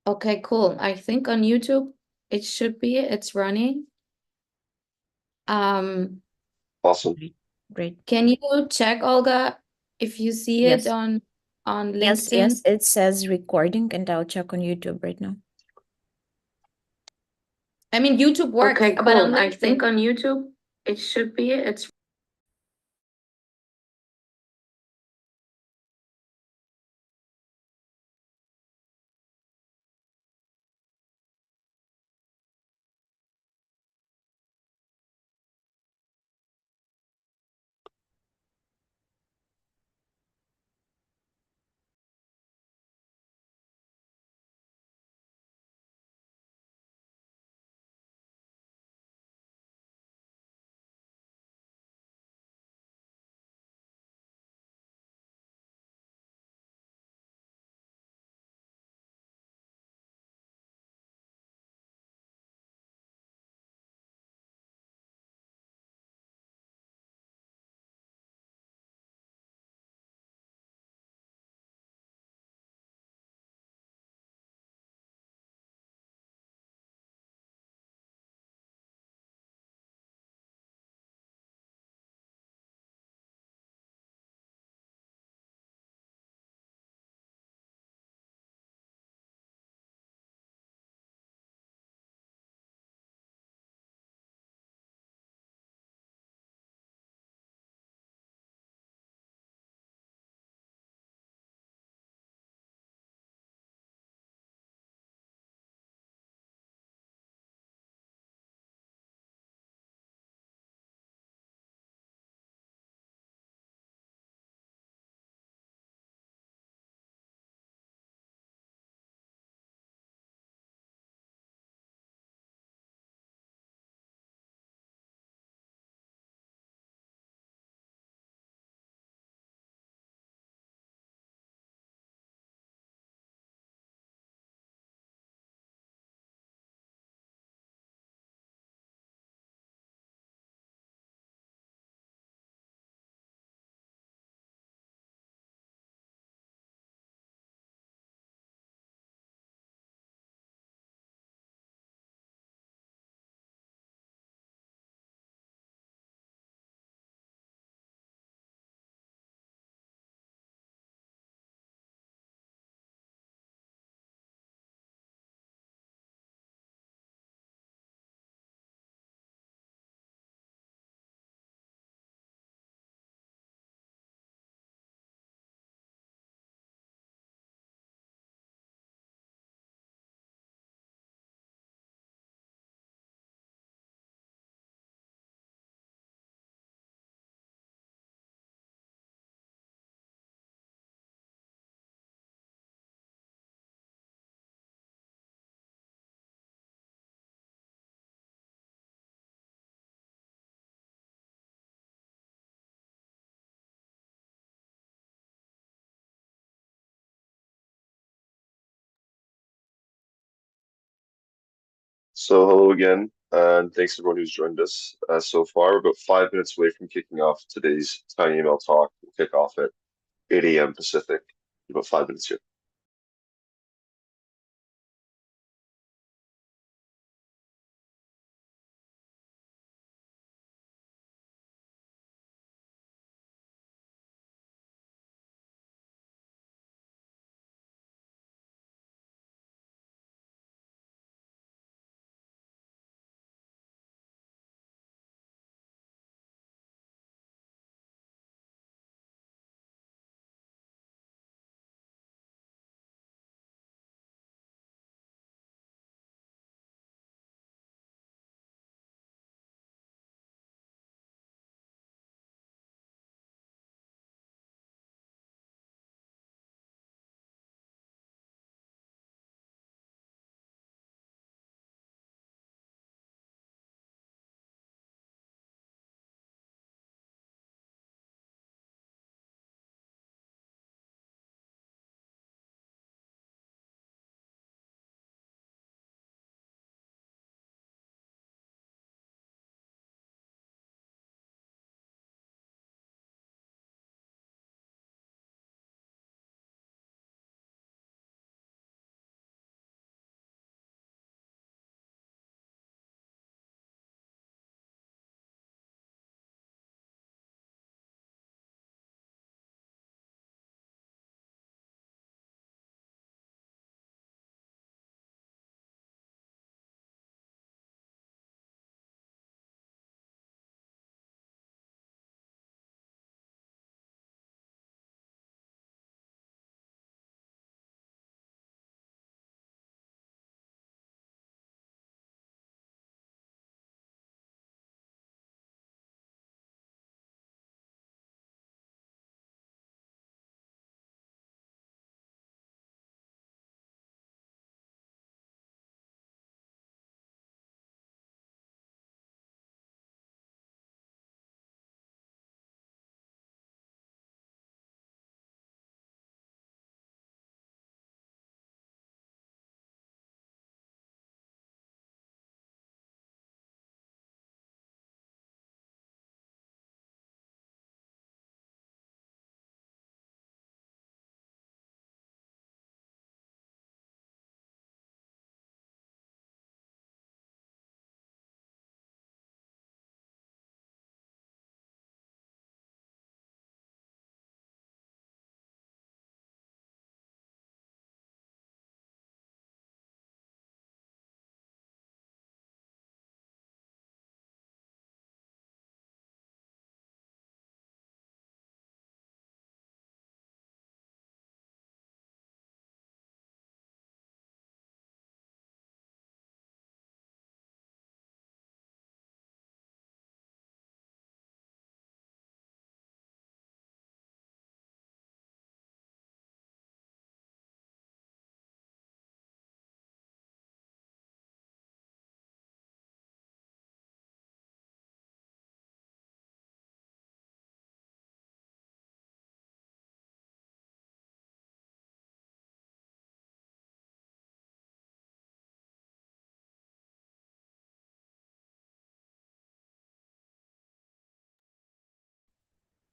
Okay, cool. I think on YouTube it should be, it's running. Awesome. Great. Great. Can you check, Olga, if you see it Yes. on Yes, LinkedIn? yes, it says recording, and I'll check on YouTube right now. I mean, YouTube works, Okay, but on cool. I think LinkedIn, on YouTube it should be, it's so hello again, and thanks everyone who's joined us so far. We're about 5 minutes away from kicking off today's tinyML talk. We'll kick off at 8 a.m. Pacific. About 5 minutes here.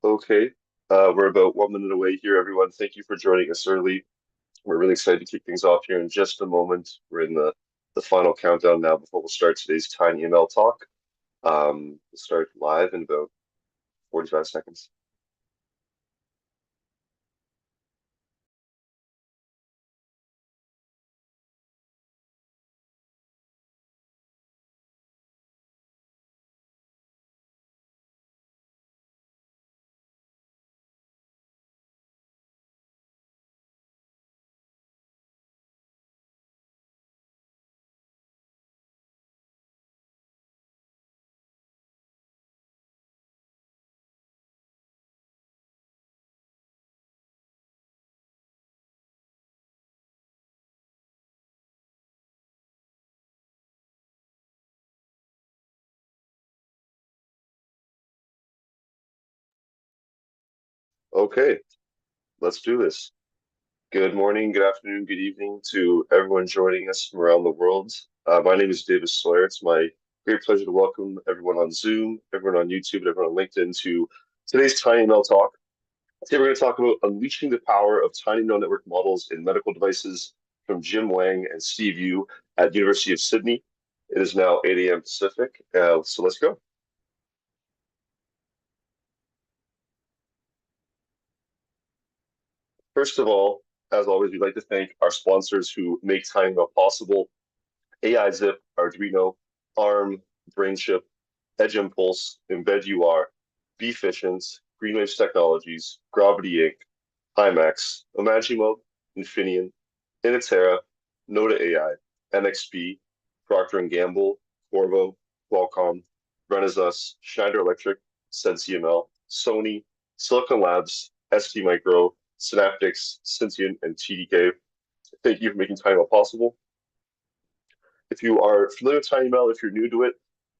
Okay, we're about 1 minute away here, everyone. Thank you for joining us early. We're really excited to kick things off here in just a moment. We're in the final countdown now before we'll start today's tinyML talk. We'll start live in about 45 seconds. Okay, let's do this. Good morning, good afternoon, good evening to everyone joining us from around the world. My name is David Sawyer. It's my great pleasure to welcome everyone on Zoom, everyone on YouTube, and everyone on LinkedIn to today's tinyML talk. Today we're going to talk about unleashing the power of tiny neural network models in medical devices from Jim Wang and Steve Yu at University of Sydney. It is now 8 a.m. Pacific, so let's go. First of all, as always, we'd like to thank our sponsors who make tinyML possible: AIZip, Arduino, ARM, BrainChip, Edge Impulse, Embed UR, Befficient, Greenwaves Technologies, Gravity Inc., IMAX, Imagimo, Infineon, Initera, Noda AI, NXP, Procter & Gamble, Qorvo, Qualcomm, Renesas, Schneider Electric, SensiML, Sony, Silicon Labs, ST Micro, Synaptics, Sentient, and TDK. Thank you for making tinyML possible. If you are familiar with tinyML, if you're new to it,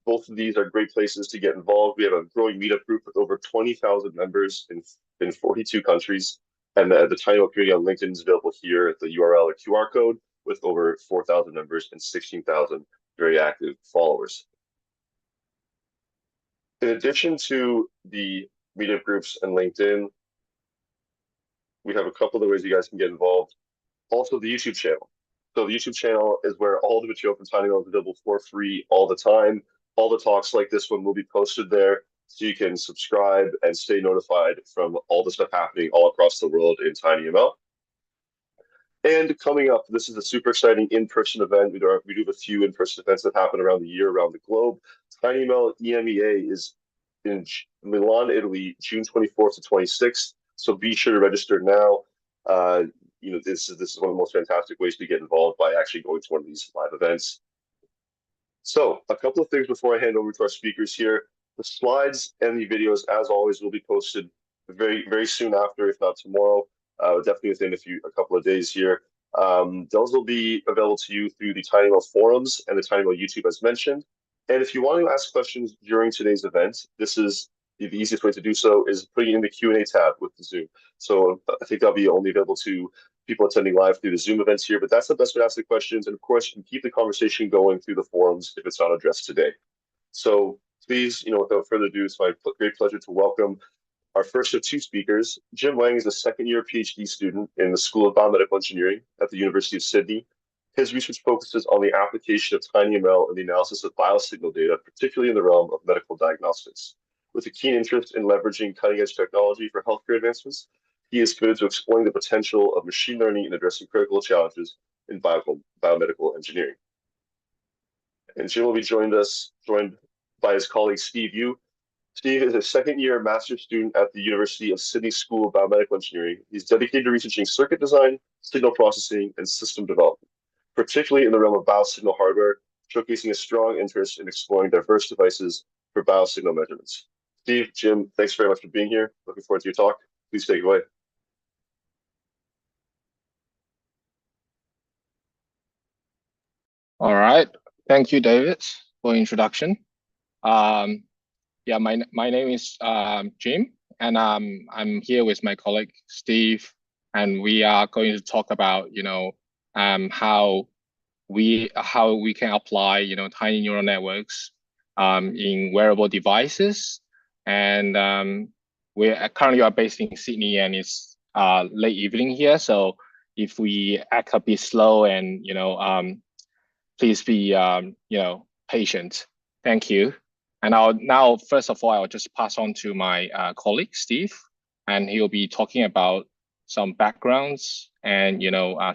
both of these are great places to get involved. We have a growing meetup group with over 20,000 members in 42 countries. And the tinyML community on LinkedIn is available here at the URL or QR code with over 4,000 members and 16,000 very active followers. In addition to the meetup groups and LinkedIn, we have a couple of ways you guys can get involved. Also, the YouTube channel. So the YouTube channel is where all the material from tinyML is available for free all the time. All the talks like this one will be posted there, so you can subscribe and stay notified from all the stuff happening all across the world in tinyML. And coming up, this is a super exciting in-person event. We do have a few in-person events that happen around the year, around the globe. tinyML EMEA is in Milan, Italy, June 24th to 26th. So be sure to register now. This is one of the most fantastic ways to get involved by actually going to one of these live events. So a couple of things before I hand over to our speakers here. The slides and the videos, as always, will be posted very, very soon after, if not tomorrow. Definitely within a couple of days here. Those will be available to you through the tinyML forums and the tinyML YouTube as mentioned. And if you want to ask questions during today's event, this is the easiest way to do so is putting in the Q&A tab with the Zoom. So I think that'll be only available to people attending live through the Zoom events here, but that's the best way to ask the questions. And of course, you can keep the conversation going through the forums if it's not addressed today. So please, without further ado, it's my great pleasure to welcome our first of two speakers. Jim Wang is a second-year PhD student in the School of Biomedical Engineering at the University of Sydney. His research focuses on the application of tinyML and the analysis of biosignal data, particularly in the realm of medical diagnostics. With a keen interest in leveraging cutting-edge technology for healthcare advancements, he is committed to exploring the potential of machine learning in addressing critical challenges in biomedical engineering. And Jim will be joined by his colleague Steve Yu. Steve is a second-year master's student at the University of Sydney School of Biomedical Engineering. He's dedicated to researching circuit design, signal processing, and system development, particularly in the realm of biosignal hardware, showcasing a strong interest in exploring diverse devices for biosignal measurements. Steve, Jim, thanks very much for being here. Looking forward to your talk. Please take it away. All right. Thank you, David, for introduction. My name is Jim, and I'm here with my colleague Steve, and we are going to talk about how we can apply tiny neural networks in wearable devices, and we currently are based in Sydney and it's late evening here. So if we act a bit slow and, please be, patient. Thank you. And now, first of all, I'll just pass on to my colleague, Steve, and he'll be talking about some backgrounds and,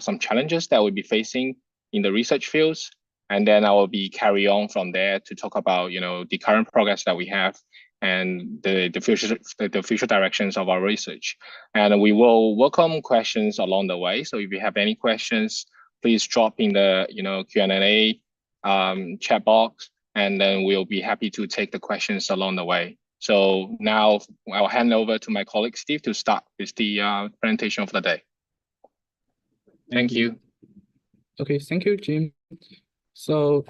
some challenges that we'll be facing in the research fields. And then I will be carry on from there to talk about, the current progress that we have and the future directions of our research. And we will welcome questions along the way. So if you have any questions, please drop in the Q&A chat box, and then we'll be happy to take the questions along the way. So now I'll hand over to my colleague Steve to start with the presentation of the day. Thank you. Okay, thank you, Jim. So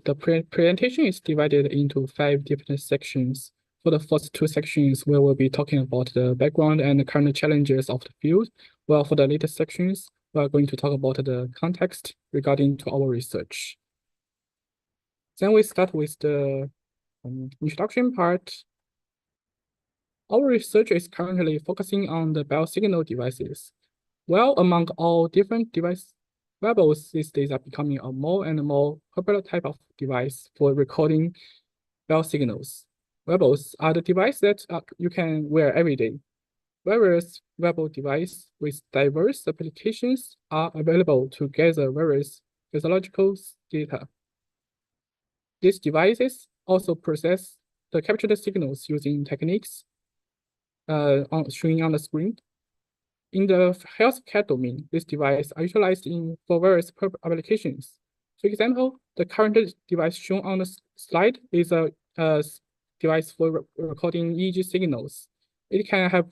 the presentation is divided into 5 different sections. For the first 2 sections, we will be talking about the background and the current challenges of the field. While for the later sections, we are going to talk about the context regarding to our research. Then we start with the introduction part. Our research is currently focusing on the biosignal devices. Well, among all different device wearables, these days are becoming a more and more popular type of device for recording biosignals. Wearables are the device that you can wear every day. Various wearable devices with diverse applications are available to gather various physiological data. These devices also process the captured signals using techniques showing on the screen. In the healthcare domain, these devices are utilized for various applications. For example, the current device shown on the slide is a device for recording EEG signals. It can have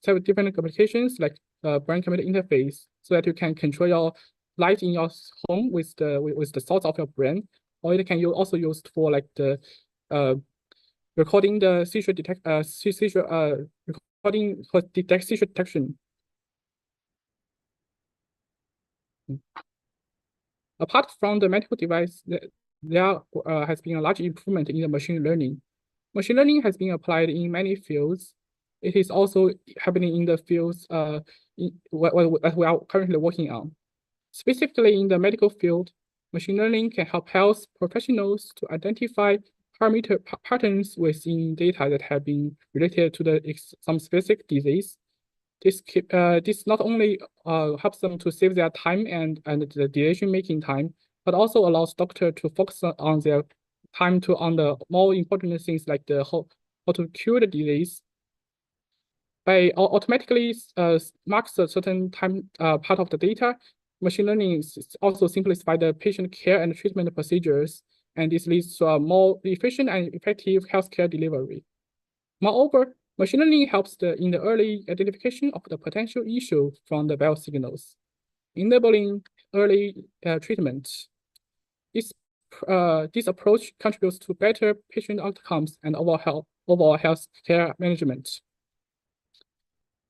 several different applications like brain-computer interface, so that you can control your light in your home with the thoughts of your brain, or it can also used for like the recording the seizure recording for seizure detection. Apart from the medical device, there has been a large improvement in the machine learning. Machine learning has been applied in many fields. It is also happening in the fields that we are currently working on. Specifically in the medical field, machine learning can help health professionals to identify parameter patterns within data that have been related to some specific disease. This not only helps them to save their time and the decision-making time, but also allows doctors to focus on their time on the more important things like how to cure the disease. By automatically marks a certain time part of the data, machine learning also simplifies the patient care and treatment procedures, and this leads to a more efficient and effective healthcare delivery. Moreover, machine learning helps in the early identification of the potential issue from the biosignals, enabling early treatment. This approach contributes to better patient outcomes and overall healthcare management.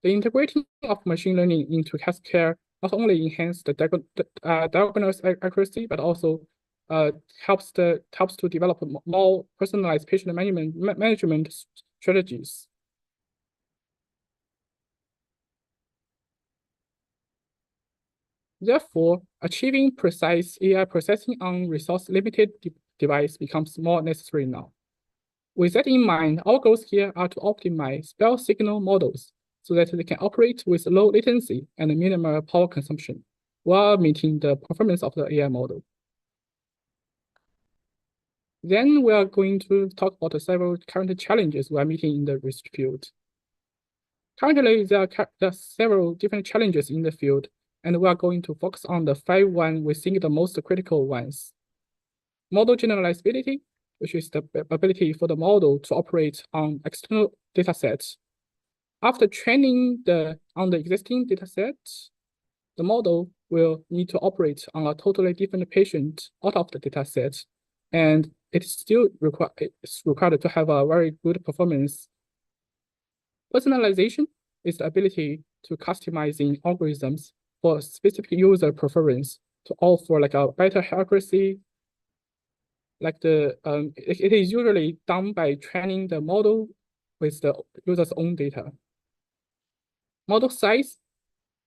The integrating of machine learning into healthcare not only enhances the diagnosis accuracy, but also helps to develop more personalized patient management strategies. Therefore, achieving precise AI processing on resource-limited device becomes more necessary now. With that in mind, our goals here are to optimize biosignal models so that they can operate with low latency and minimal power consumption while meeting the performance of the AI model. Then we are going to talk about several current challenges we are meeting in the research field. Currently, there are several different challenges in the field, and we are going to focus on the 5 ones we think the most critical ones. Model generalizability, which is the ability for the model to operate on external datasets. After training on the existing dataset, the model will need to operate on a totally different patient out of the dataset, and it's still required to have a very good performance. Personalization is the ability to customizing algorithms for specific user preference to offer like a better accuracy. like it is usually done by training the model with the user's own data. Model size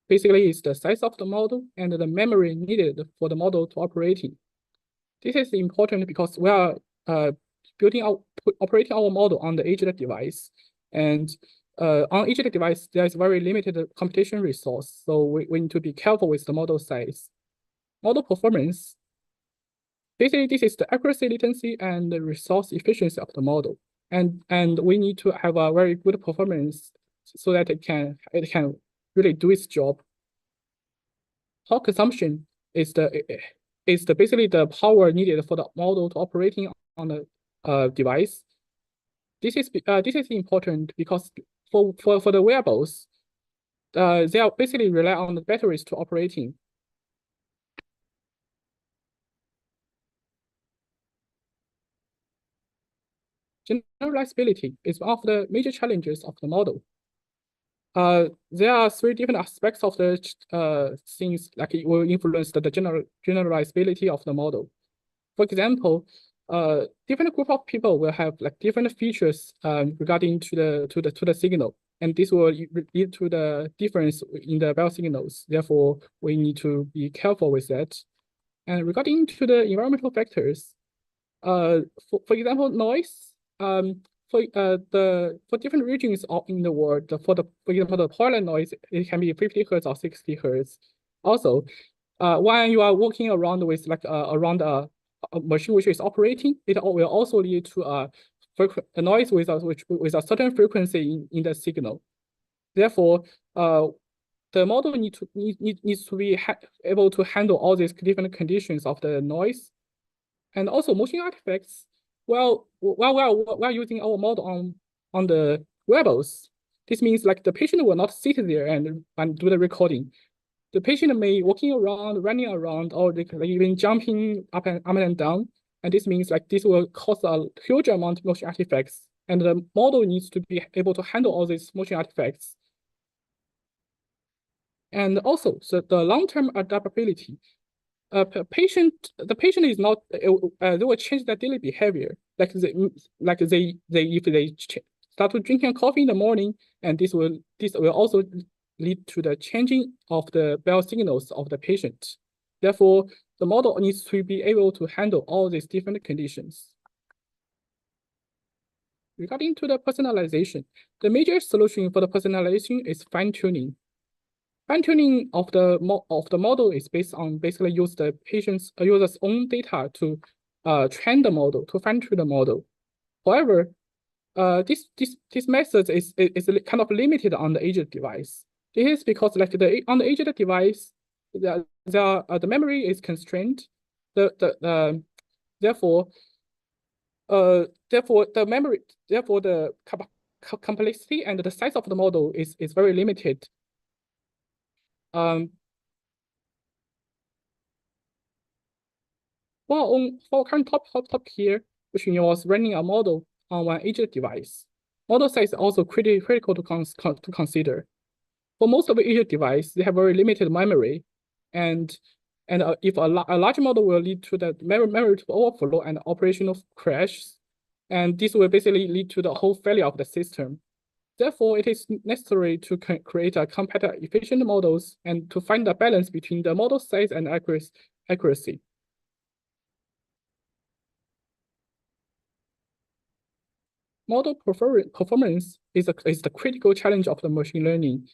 basically is the size of the model and the memory needed for the model to operating. This is important because we are operating our model on the edge device, and on edge device there is very limited computation resource, so we need to be careful with the model size. Model performance. Basically, this is the accuracy, latency, and the resource efficiency of the model, and we need to have a very good performance so that it can really do its job. Power consumption is basically the power needed for the model to operating on the device. This is important because for the wearables, they are basically rely on the batteries to operating. Generalizability is one of the major challenges of the model. There are three different aspects of the things like it will influence the generalizability of the model. For example, different group of people will have like different features regarding to the signal, and this will lead to the difference in the biosignals. Therefore, we need to be careful with that. And regarding to the environmental factors, for example, noise. For different regions in the world, for example, the pollen noise, it can be 50 hertz or 60 hertz. Also, when you are walking around with like around a machine which is operating, it will also lead to a noise with a certain frequency in the signal. Therefore, the model needs to be able to handle all these different conditions of the noise, and also motion artifacts. Well, while we are using our model on the wearables, this means like the patient will not sit there and do the recording. The patient may walking around, running around, or they even jumping up and down. And this means like this will cause a huge amount of motion artifacts. And the model needs to be able to handle all these motion artifacts. And also, so the long-term adaptability. The patient is not. They will change their daily behavior. If they start to drinking coffee in the morning, and this will also lead to the changing of the biosignals of the patient. Therefore, the model needs to be able to handle all these different conditions. Regarding to the personalization, the major solution for the personalization is fine-tuning. Fine-tuning of the model is based on basically use the user's own data to train the model, to fine-tune the model. However, this method is kind of limited on the edge device. This is because like on the edge device, the memory is constrained. Therefore the complexity and the size of the model is very limited. For current topic here, which was running a model on one edge device, model size is also critical to consider. For most of the edge device, they have very limited memory, and if a large model will lead to the memory to overflow and operational crash, and this will basically lead to the whole failure of the system. Therefore, it is necessary to create a compact, efficient models and to find a balance between the model size and accuracy. Model performance is the critical challenge of the machine learning.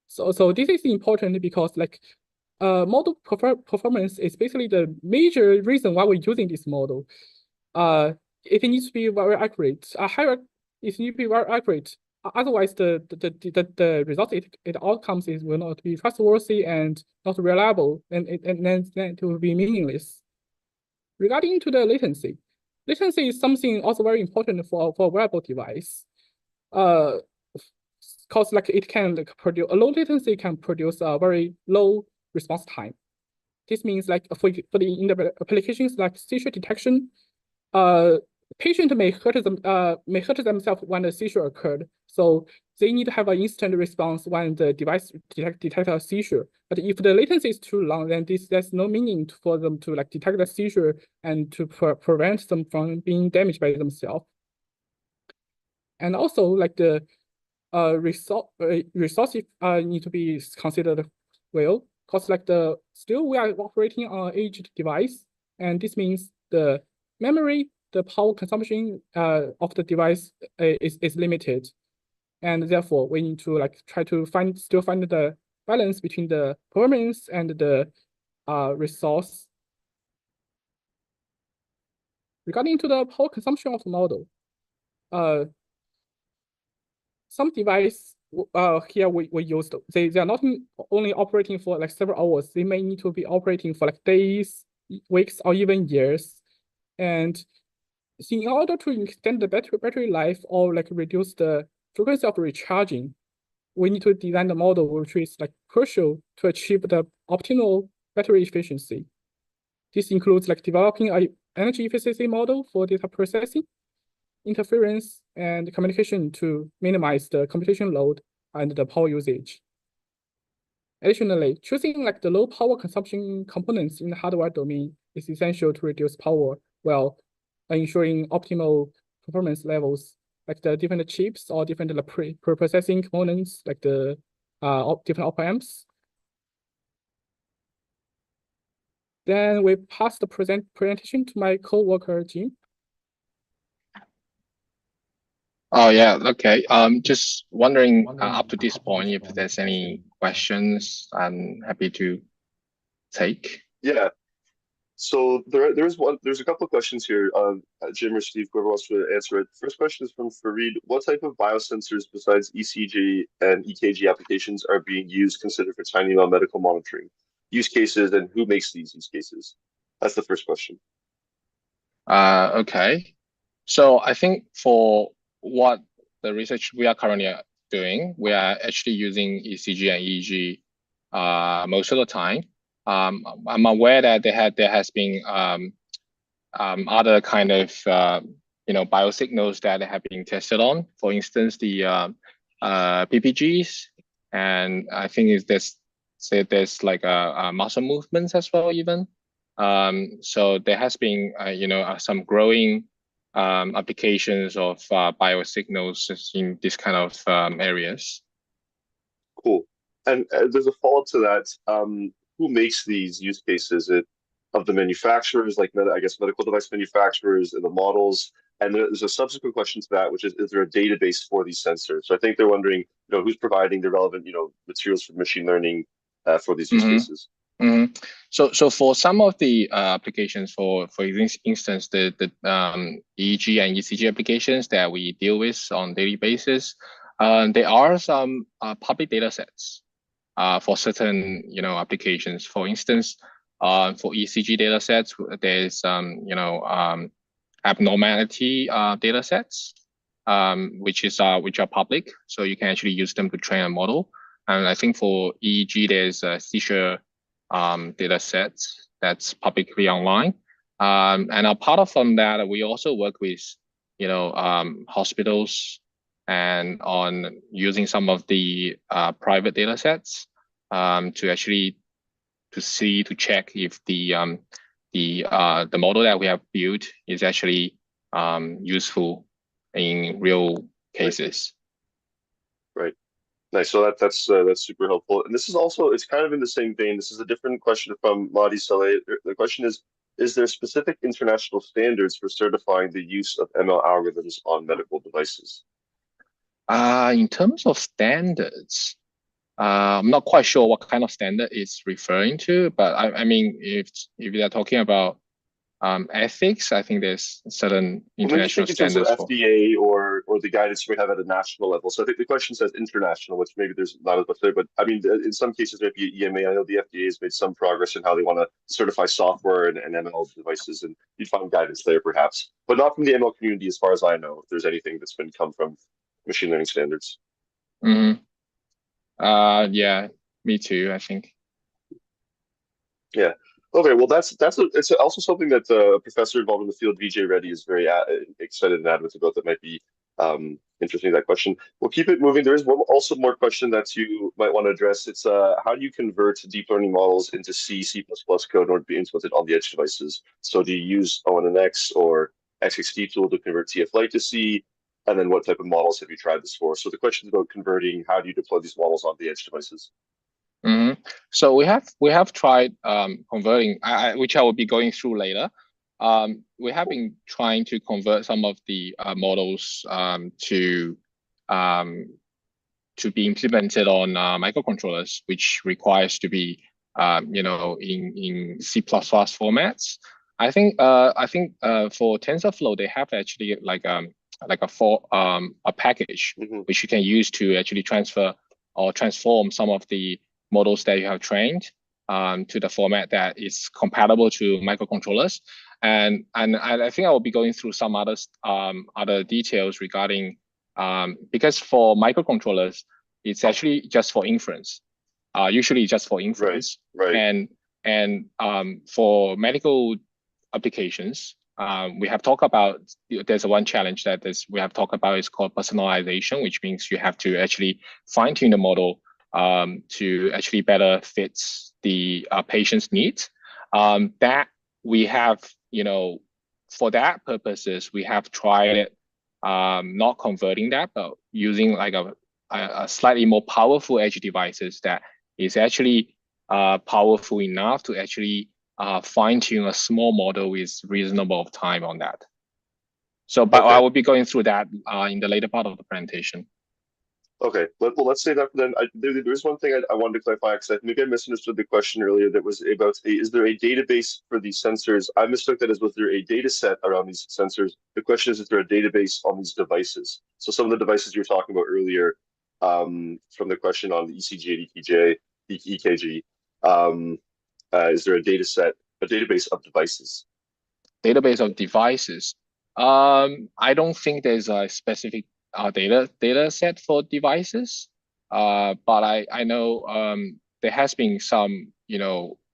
So this is important because like model performance is basically the major reason why we're using this model. It needs to be very accurate. It needs to be very accurate. Otherwise, the result it outcomes will not be trustworthy and not reliable, and then it will be meaningless. Regarding to the latency is something also very important for a wearable device. Because like it can produce a low latency can produce a very low response time. This means like in the applications like seizure detection, patient may hurt themselves when the seizure occurred. So they need to have an instant response when the device detect a seizure. But if the latency is too long, then there's no meaning for them to like detect a seizure and to prevent them from being damaged by themselves. And also like the resources need to be considered well, because like still we are operating on an aged device, and this means the memory, the power consumption of the device is limited, and therefore we need to like try to find the balance between the performance and the resource. Regarding to the power consumption of the model, some device here we used, they are not only operating for like several hours, they may need to be operating for like days, weeks, or even years. And in order to extend the battery life or like reduce the frequency of recharging, we need to design the model which is like crucial to achieve the optimal battery efficiency. This includes like developing an energy efficiency model for data processing, interference, and communication to minimize the computation load and the power usage. Additionally, choosing like the low power consumption components in the hardware domain is essential to reduce power while ensuring optimal performance levels, like the different chips or different pre-processing components, like the different op-amps. Then we pass the presentation to my co-worker, Jim. Oh yeah, okay. Just wondering up to this point if there's any questions. I'm happy to take. Yeah. So there's a couple of questions here. Jim or Steve, whoever wants to answer it. First question is from Fareed. What type of biosensors besides ECG and EKG applications are being considered for tinyML medical monitoring? Use cases and who makes these use cases? That's the first question. Okay. So I think for what the research we are currently doing, we are actually using ECG and EEG most of the time. I'm aware that there has been other kind of biosignals that have been tested on. For instance, the PPGs, and I think there's like muscle movements as well even. So there has been some growing applications of biosignals in this kind of areas. Cool. And there's a follow-up to that. Who makes these use cases? Of the manufacturers, like I guess medical device manufacturers and the models? And there's a subsequent question to that, which is there a database for these sensors? So I think they're wondering, who's providing the relevant, materials for machine learning for these use cases. Mm-hmm. So for some of the applications, for instance, the EEG and ECG applications that we deal with on daily basis, there are some public data sets for certain applications. For instance, for ECG data sets, there's abnormality data sets, which are public, so you can actually use them to train a model. And I think for EEG, there's a seizure data sets that's publicly online. And apart from that, we also work with hospitals and on using some of the private data sets to check if the model that we have built is actually useful in real cases. Right. Nice. So that's super helpful. And this is also, it's kind of in the same vein. This is a different question from Mahdi Saleh. The question is there specific international standards for certifying the use of ML algorithms on medical devices? In terms of standards, I'm not quite sure what kind of standard it's referring to, but I mean, if we are talking about ethics, I think there's certain international standards for FDA or the guidance we have at a national level. So I think the question says international, which maybe there's not as much there, but I mean, in some cases, maybe EMA. I know the FDA has made some progress in how they want to certify software and ML devices, and you'd find guidance there perhaps, but not from the ML community as far as I know, if there's anything that's come from machine learning standards. Mm-hmm. Yeah, me too, I think. Yeah. Okay, well, it's also something that a professor involved in the field, VJ Reddy, is very excited and adamant about. That might be interesting. That question. We'll keep it moving. There is also more question that you might want to address. It's how do you convert deep learning models into C++ code in order to be implemented on the edge devices? So do you use ONNX or XXT tool to convert TF-Lite to C? And then what type of models have you tried this for? So the question is about converting. How do you deploy these models on the edge devices? Mm-hmm. So we have tried converting, which I will be going through later. We have been trying to convert some of the models to be implemented on microcontrollers, which requires to be in C++ formats. I think for TensorFlow they have actually like a package which you can use to actually transfer or transform some of the models that you have trained to the format that is compatible to microcontrollers. And I think I will be going through some other details regarding because for microcontrollers, it's actually just for inference, usually just for inference. Right. And for medical applications, we have talked about, there's one challenge that we have talked about is called personalization, which means you have to actually fine tune the model to actually better fit the patient's needs. That we have, for that purposes, we have tried it, not converting that, but using like a slightly more powerful edge devices that is actually powerful enough to actually fine tune a small model with reasonable time on that. So, but I will be going through that in the later part of the presentation. Okay, let's say that then. There's one thing I wanted to clarify because maybe I misunderstood the question earlier. That was about is there a database for these sensors? I mistook that as was there a data set around these sensors? The question is there a database on these devices? So some of the devices you were talking about earlier, from the question on the ECG and EKG, is there a database of devices? Database of devices. I don't think there's a specific data set for devices, but I know there has been some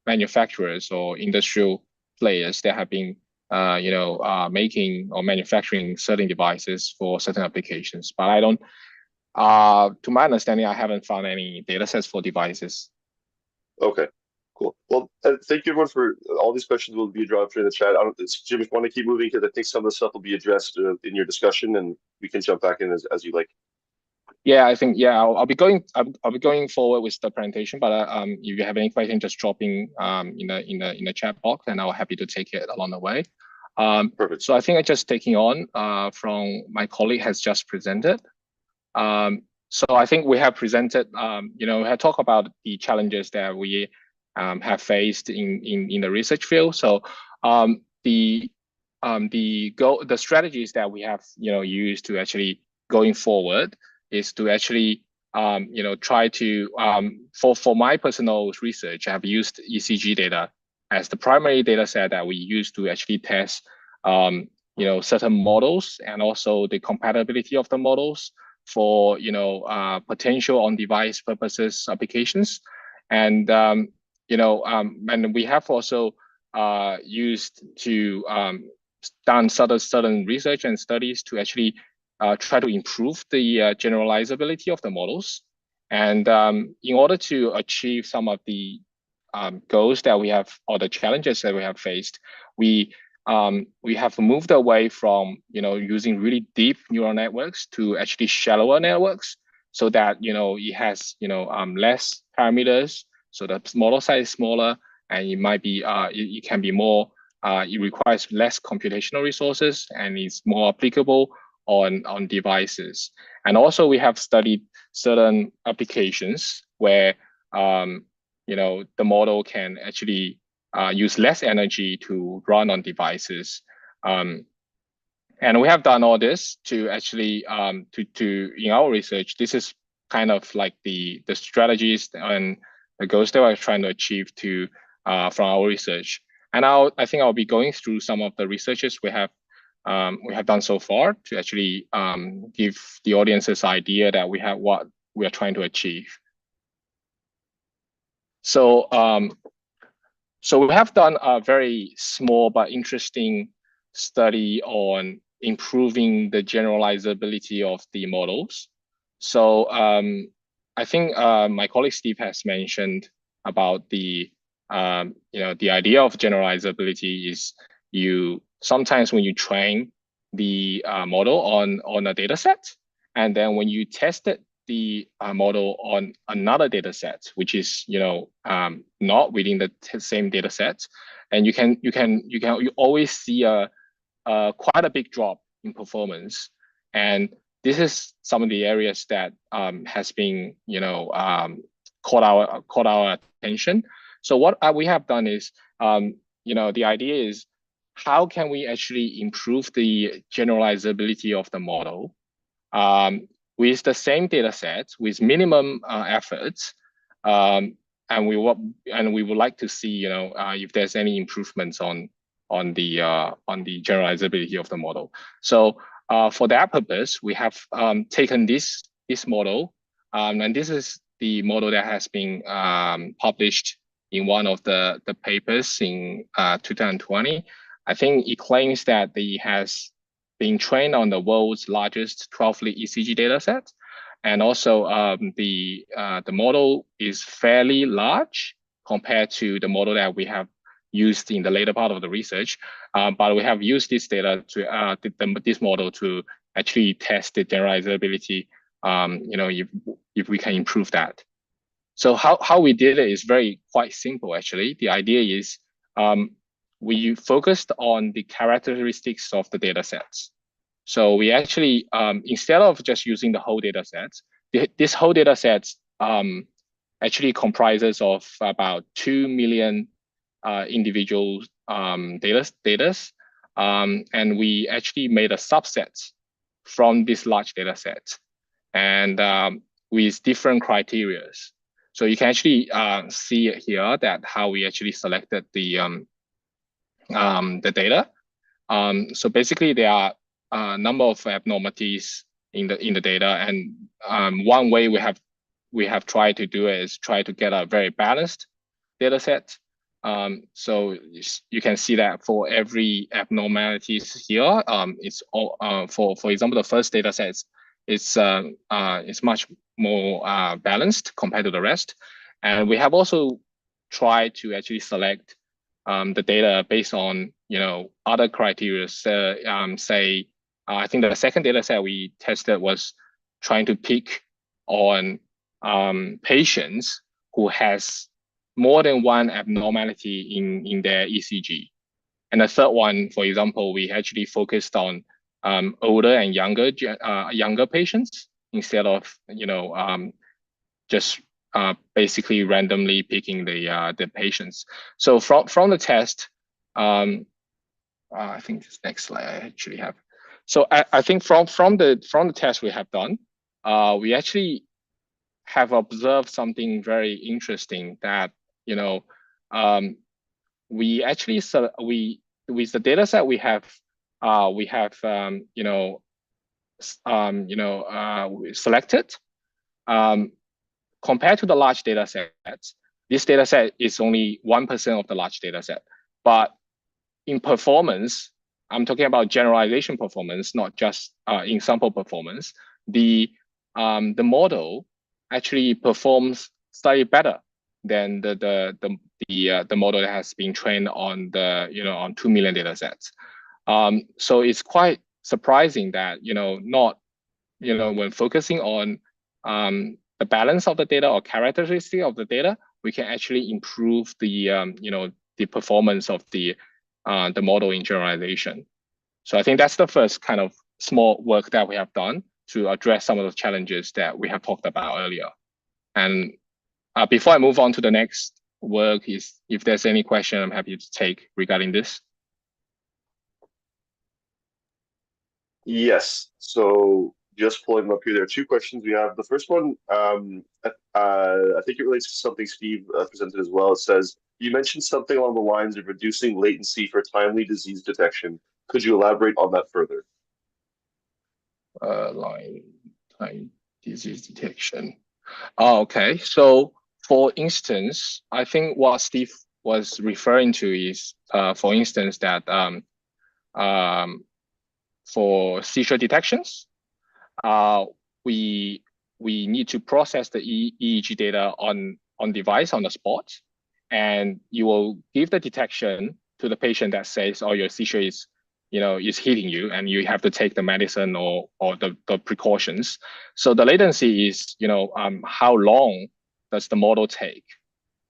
manufacturers or industrial players that have been making or manufacturing certain devices for certain applications. But I don't, to my understanding, I haven't found any data sets for devices. Okay. Cool. Well, thank you everyone for all these questions will be dropped in the chat. Jim, if you want to keep moving, because I think some of the stuff will be addressed in your discussion, and we can jump back in as you like. Yeah, I think I'll be going forward with the presentation. But if you have any question, just drop in the chat box, and I'll happy to take it along the way. Perfect. So I think I'm just taking on from my colleague has just presented. So I think we have presented, we have talked about the challenges that we have faced in the research field. So the strategies that we have used to actually going forward is to actually try to for my personal research, I have used ECG data as the primary data set that we use to actually test certain models and also the compatibility of the models for potential on-device purposes applications. And and we have also used to done certain research and studies to actually try to improve the generalizability of the models. And in order to achieve some of the goals that we have or the challenges that we have faced, we have moved away from using really deep neural networks to actually shallower networks, so that it has less parameters. So the model size is smaller, and it might be it can be more. It requires less computational resources, and it's more applicable on devices. And also we have studied certain applications where the model can actually use less energy to run on devices. And we have done all this to actually to in our research. This is kind of like the strategies and the goals that we're trying to achieve from our research. And I think I'll be going through some of the researches we have done so far to actually give the audiences idea that we have what we are trying to achieve. So So we have done a very small but interesting study on improving the generalizability of the models. So I think my colleague Steve has mentioned about the the idea of generalizability is sometimes when you train the model on a data set, and then when you test it the model on another data set, which is not within the same data set, and you always see quite a big drop in performance. And this is some of the areas that has been caught our attention. So what we have done is the idea is how can we actually improve the generalizability of the model with the same data set with minimum efforts, and we would like to see if there's any improvements on the generalizability of the model. So for that purpose, we have taken this model, and this is the model that has been published in one of the papers in 2020. I think it claims that it has been trained on the world's largest 12-lead ECG dataset, and also the model is fairly large compared to the model that we have used in the later part of the research. But we have used this data to this model to actually test the generalizability. If we can improve that. So how we did it is quite simple actually. The idea is we focused on the characteristics of the data sets. So we actually, instead of just using the whole data sets, this whole data set actually comprises of about 2 million individual data. And we actually made a subset from this large data set and with different criteria. So you can actually see here that how we actually selected the data. So basically, there are a number of abnormalities in the data, and one way we have tried to do it is try to get a very balanced data set. So you can see that for every abnormalities here, it's all for example, the first data set it's much more balanced compared to the rest. And we have also tried to actually select the data based on other criteria. Say, I think the second data set we tested was trying to pick on patients who has more than one abnormality in their ECG. And the third one, for example, we actually focused on older and younger patients instead of just basically randomly picking the patients. So from the test, I think this next slide I actually have. So I think from the test we have done, we actually have observed something very interesting that we actually with the data set we have selected. Compared to the large data sets, this data set is only 1% of the large data set. But in performance, I'm talking about generalization performance, not just in sample performance. The model actually performs slightly better than the model that has been trained on on 2 million data sets. So it's quite surprising that when focusing on the balance of the data or characteristic of the data, we can actually improve the the performance of the model in generalization. So I think that's the first kind of small work that we have done to address some of the challenges that we have talked about earlier. And before I move on to the next work, if there's any question, I'm happy to take regarding this. Yes. So just pulling them up here, there are two questions we have. The first one, I think it relates to something Steve presented as well. It says, you mentioned something along the lines of reducing latency for timely disease detection. Could you elaborate on that further? Time disease detection. Oh, okay. So for instance, I think what Steve was referring to is, for instance, that for seizure detections, we need to process the EEG data on device on the spot, and you will give the detection to the patient that says, "Oh, your seizure is hitting you, and you have to take the medicine or the precautions." So the latency is, how long does the model take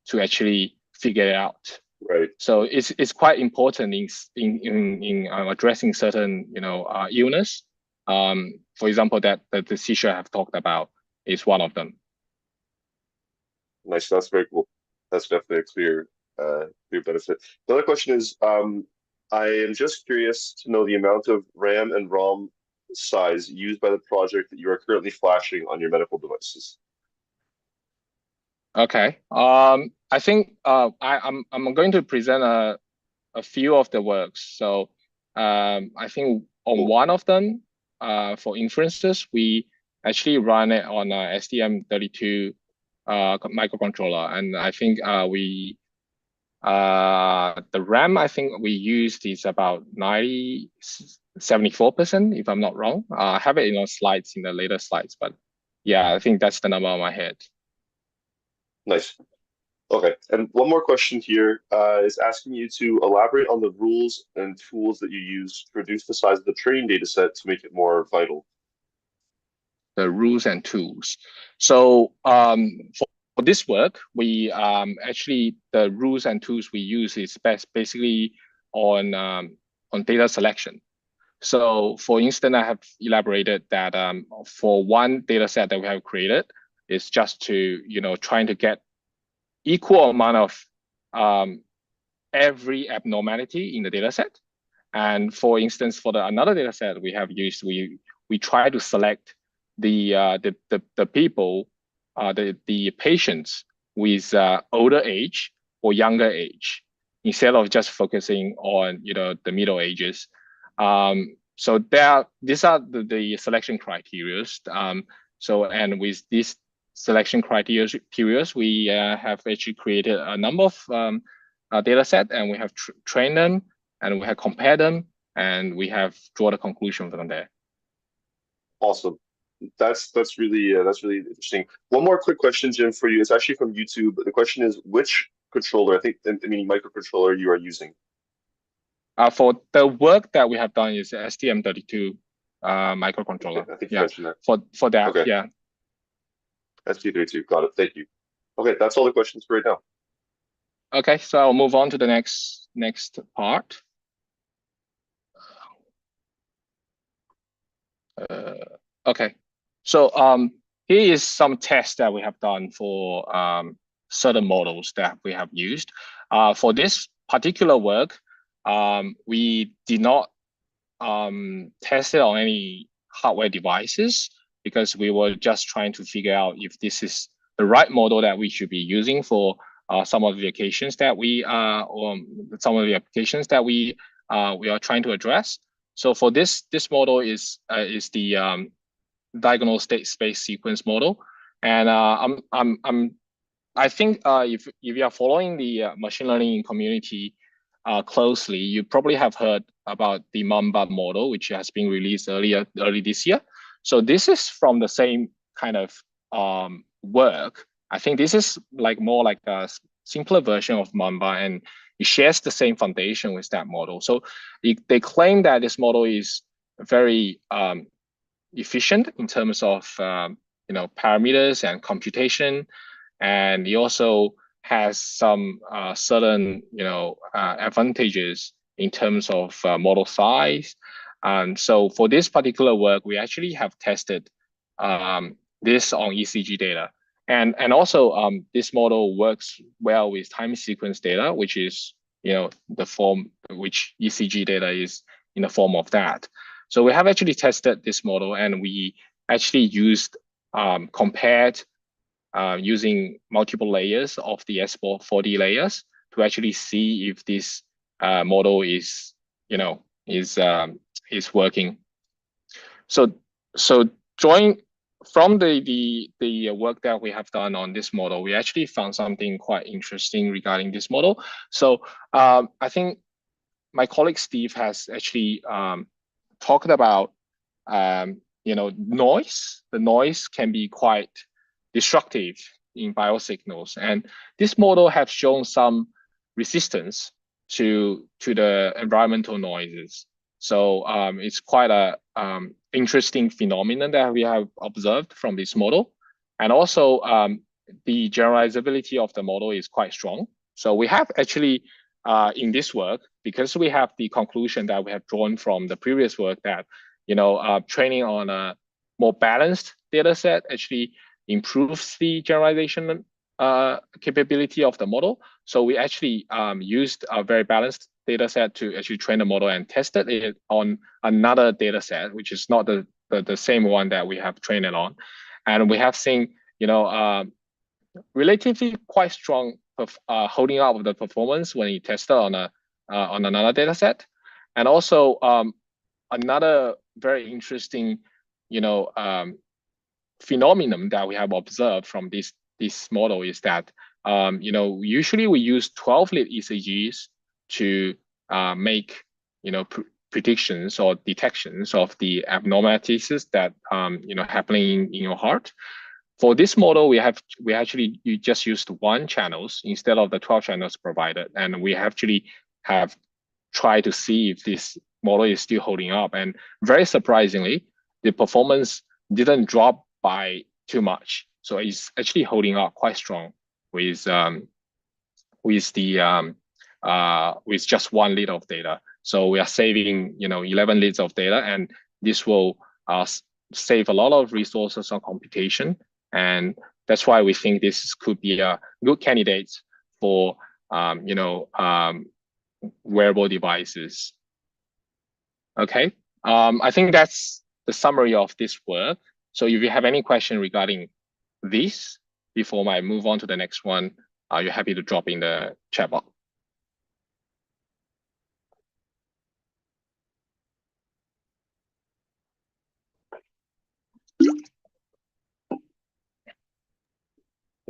to actually figure it out? Right. So it's quite important in addressing certain illness. For example, that the seizure I have talked about is one of them. Nice. That's very cool. That's definitely a clear benefit. The other question is, I am just curious to know the amount of RAM and ROM size used by the project that you are currently flashing on your medical devices. Okay. I think I'm going to present a few of the works. So I think on one of them, for inferences, we actually run it on a STM32 microcontroller, and I think the RAM I think we used is about 74%, if I'm not wrong. I have it in slides, in the later slides, but yeah, I think that's the number on my head. Nice. Okay, and one more question here is asking you to elaborate on the rules and tools that you use to reduce the size of the training data set to make it more vital. The rules and tools. So for this work, we actually, the rules and tools we use is basically on data selection. So for instance, I have elaborated that for one data set that we have created, is just to, trying to get equal amount of every abnormality in the data set. And for instance, for another data set we have used, we try to select the people, the patients with older age or younger age, instead of just focusing on the middle ages. So these are the selection criteria. So, and with these selection criteria, we have actually created a number of data set, and we have trained them, and we have compared them, and we have drawn a conclusion from there. Awesome. That's really interesting. One more quick question, Jim, for you. It's actually from YouTube. The question is, which controller, meaning microcontroller, you are using? For the work that we have done is STM32 microcontroller. Okay, I think you mentioned that. For that, okay. Yeah. ST32, got it. Thank you. Okay, that's all the questions for right now. Okay, so I'll move on to the next part. Okay, so here is some tests that we have done for certain models that we have used. For this particular work, we did not test it on any hardware devices, because we were just trying to figure out if this is the right model that we should be using for some of the occasions that we some of the applications that we are trying to address. So for this model is the diagonal state space sequence model, and I think if you are following the machine learning community closely, you probably have heard about the Mamba model, which has been released early this year. So this is from the same kind of work. I think this is more like a simpler version of Mamba, and it shares the same foundation with that model. So they claim that this model is very efficient in terms of parameters and computation, and it also has some certain advantages in terms of model size. So for this particular work, we actually have tested this on ECG data, and also this model works well with time sequence data, which is the form which ECG data is in the form of that. So we have actually tested this model, and we actually used compared using multiple layers of the S4D layers to actually see if this model is working. So drawing from the work that we have done on this model, we actually found something quite interesting regarding this model. So I think my colleague Steve has actually talked about noise. The noise can be quite destructive in biosignals, and this model has shown some resistance to the environmental noises. So it's quite a interesting phenomenon that we have observed from this model, and also the generalizability of the model is quite strong. So we have actually in this work, because we have the conclusion that we have drawn from the previous work that training on a more balanced data set actually improves the generalization capability of the model. So we actually used a very balanced data set to actually train the model and tested it on another data set, which is not the same one that we have trained it on. And we have seen, relatively quite strong holding up of the performance when you test it on another data set. And also another very interesting, phenomenon that we have observed from this model is that, usually we use 12-lead ECGs to make, predictions or detections of the abnormalities that, happening in your heart. For this model, you just used 1 channels instead of the 12 channels provided, and we actually have tried to see if this model is still holding up. And very surprisingly, the performance didn't drop by too much, so it's actually holding up quite strong with just 1 lead of data. So we are saving 11 leads of data, and this will save a lot of resources on computation. And that's why we think this could be a good candidate for wearable devices. Okay, I think that's the summary of this work. So if you have any question regarding this before I move on to the next one, you're happy to drop in the chat box.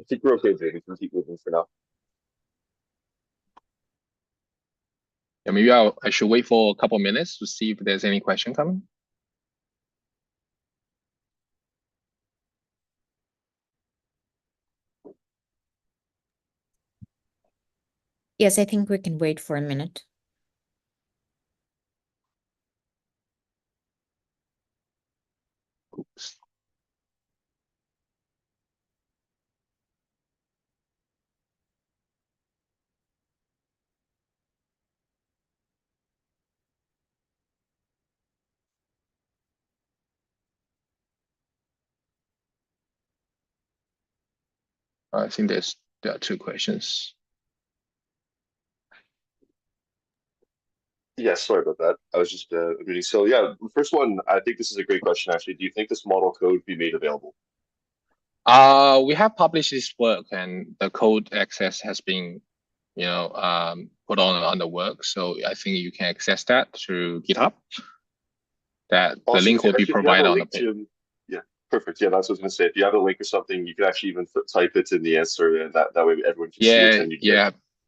I think we're okay, Jay. We can keep moving for now. Yeah, maybe I should wait for a couple minutes to see if there's any question coming. Yes, I think we can wait for a minute. Oops. I think there are 2 questions. Yeah, sorry about that. I was just reading. So yeah, the first one, I think this is a great question, actually. Do you think this model code be made available? We have published this work, and the code access has been, put on the work. So I think you can access that through GitHub. That the link will be provided on the page. Yeah, perfect. Yeah, that's what I was going to say. If you have a link or something, you can actually even type it in the answer, and that way everyone can see it. And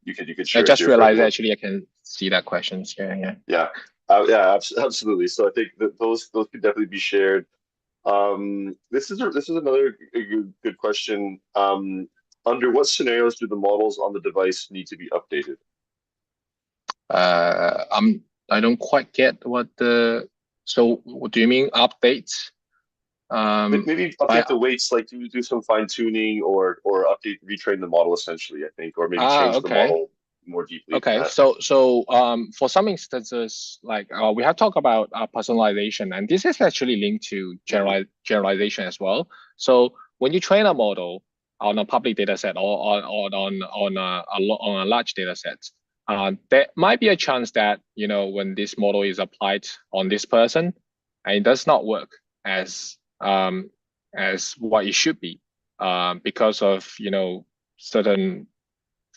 you could share. I just realized actually I can see that question. Yeah, absolutely. So I think that those could definitely be shared. This is another good question. Under what scenarios do the models on the device need to be updated? I don't quite get what so what do you mean updates? Maybe update the weights, like do some fine tuning or retrain the model essentially, I think, or maybe change the model more deeply. Okay, so for some instances, like we have talked about personalization, and this is actually linked to generalization as well. So when you train a model on a public data set or on a large data set, there might be a chance that when this model is applied on this person, and it does not work as what it should be, because of certain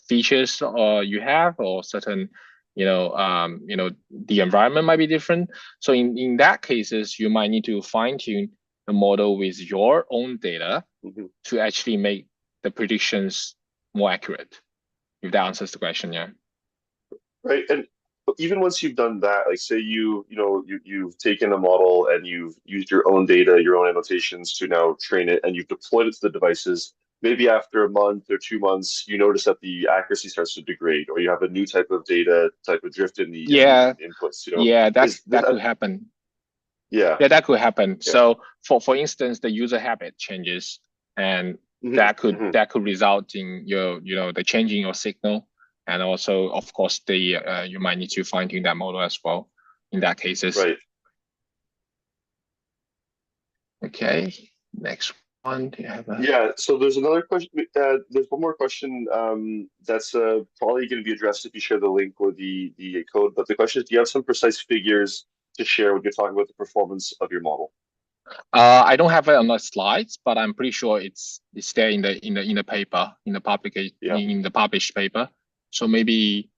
features you have, or certain the environment might be different. So in that cases, you might need to fine tune the model with your own data Mhm. to actually make the predictions more accurate. If that answers the question, yeah. Right. And even once you've done that, like say you've taken a model and you've used your own data, your own annotations to now train it, and you've deployed it to the devices. Maybe after a month or 2 months, you notice that the accuracy starts to degrade, or you have a new type of data, type of drift in the inputs. Yeah, Is that could happen. Yeah. Yeah, that could happen. Yeah. So for instance, the user habit changes, and that could result in the change in your signal, and also of course you might need to fine tune that model as well in that cases. Right. Okay, next one. Do you have a? Yeah, so there's another question. There's one more question that's probably going to be addressed if you share the link or the code. But the question is, do you have some precise figures to share when you're talking about the performance of your model? I don't have it on the slides, but I'm pretty sure it's there in the paper, in the published paper. So maybe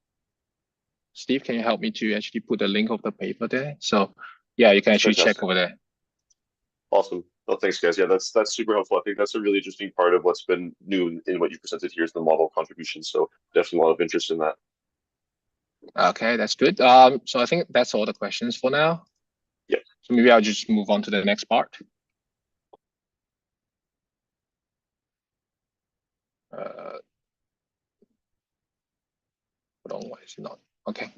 Steve, can you help me to actually put the link of the paper there? So yeah, you can actually check over there. Awesome. Well, thanks, guys. Yeah, that's super helpful. I think that's a really interesting part of what's been new in what you presented here is the model contribution. So definitely a lot of interest in that. Okay, that's good. So I think that's all the questions for now. Yeah. So maybe I'll just move on to the next part. Hold on, why is it not? Okay.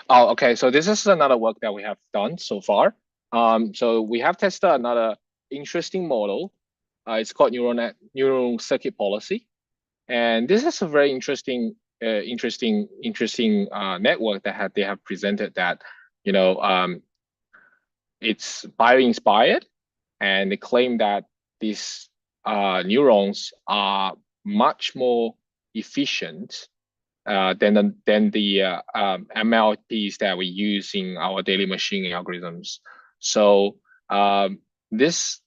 Oh, okay. So this is another work that we have done so far. So we have tested another interesting model. It's called Neuron Circuit Policy, and this is a very interesting network that they have presented that it's bio-inspired, and they claim that these neurons are much more efficient than the MLPs that we use in our daily machine algorithms. So this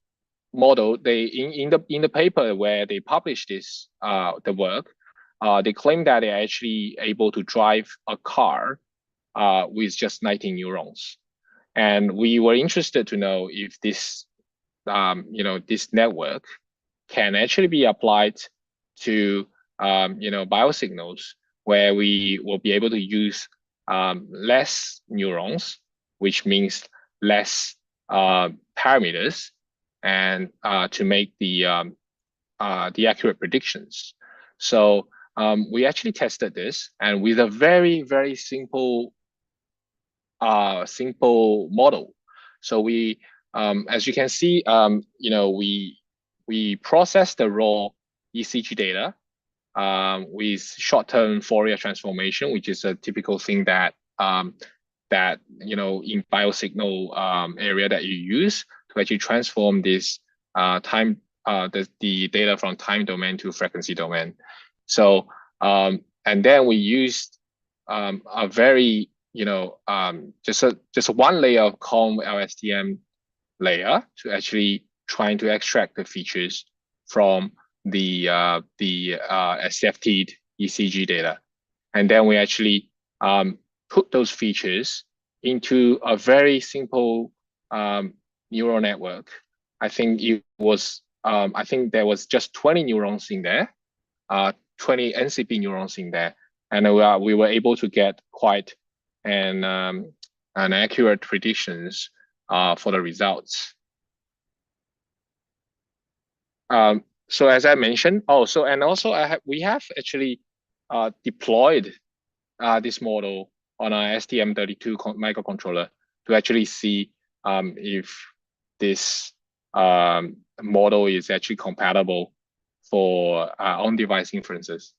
model, in the paper where they published this the work, they claim that they're actually able to drive a car with just 19 neurons. And we were interested to know if this this network can actually be applied to biosignals, where we will be able to use less neurons, which means less parameters, and to make the accurate predictions. So we actually tested this, and with a very, very simple model. So we, as you can see, we process the raw ECG data with short-term Fourier transformation, which is a typical thing that in biosignal area that you use to actually transform this the data from time domain to frequency domain. So and then we used a very just one layer of COM LSTM layer to actually trying to extract the features from the SFT ECG data, and then we actually put those features into a very simple neural network. I think it was I think there was just 20 neurons in there, 20 NCP neurons in there, and we were able to get quite an accurate predictions for the results. So as I mentioned, we have actually deployed this model on our STM32 microcontroller to actually see if this model is actually compatible for on-device inferences.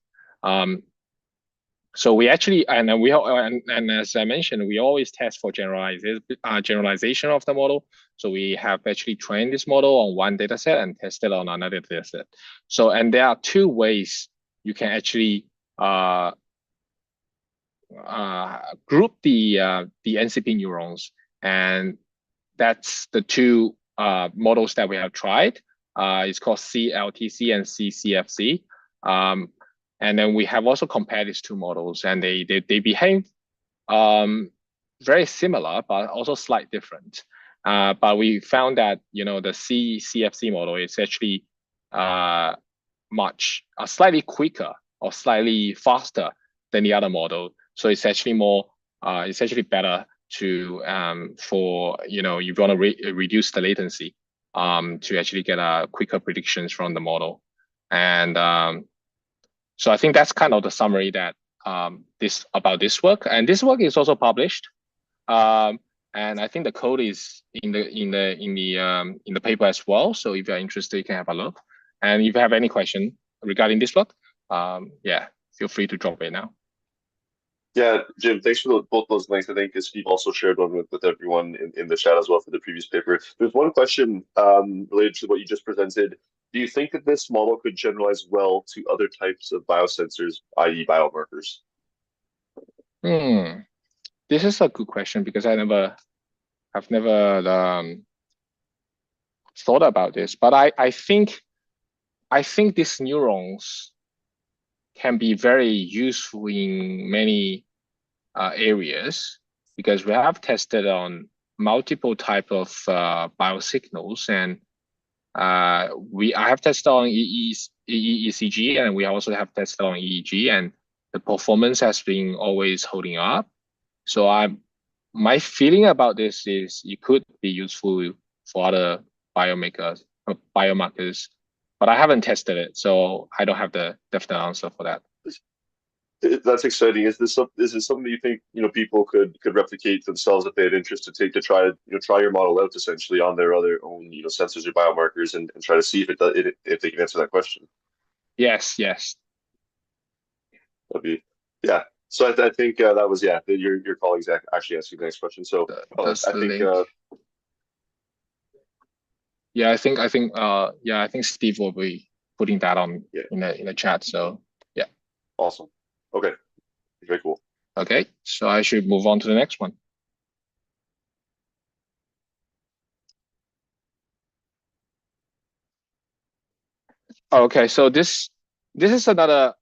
So we actually, and as I mentioned, we always test for generalization of the model. So we have actually trained this model on one data set and tested on another data set. So, and there are two ways you can actually group the NCP neurons, and that's the two models that we have tried. It's called CLTC and CCFC. And then we have also compared these two models, and they behave very similar, but also slightly different. But we found that, you know, the CFC model is actually slightly quicker or slightly faster than the other model. So it's actually it's actually better to for, you know, you want to reduce the latency to actually get quicker predictions from the model. And so I think that's kind of the summary that about this work. And this work is also published. And I think the code is in the paper as well. So if you're interested, you can have a look. And if you have any question regarding this work, yeah, feel free to drop it now. Yeah, Jim, thanks for both those links. I think Steve also shared one with everyone in the chat as well for the previous paper. There's one question related to what you just presented. Do you think that this model could generalize well to other types of biosensors, i.e. biomarkers? This is a good question because I've never thought about this, but I think these neurons can be very useful in many areas, because we have tested on multiple type of biosignals, and I have tested on EEG, and we also have tested on EEG, and the performance has been always holding up. So my feeling about this is it could be useful for other biomarkers, but I haven't tested it, so I don't have the definite answer for that. That's exciting. Is this something that you think, you know, people could replicate themselves if they had interest to try your model out essentially on their own, you know, sensors or biomarkers and try to see if they can answer that question? Yes. That'd be, yeah. So I think that was, yeah, your colleagues actually asked you the next question. So I think yeah, I think Steve will be putting that on in the chat. So yeah. Awesome. Okay. Very cool. Okay, so I should move on to the next one. Okay, so this is another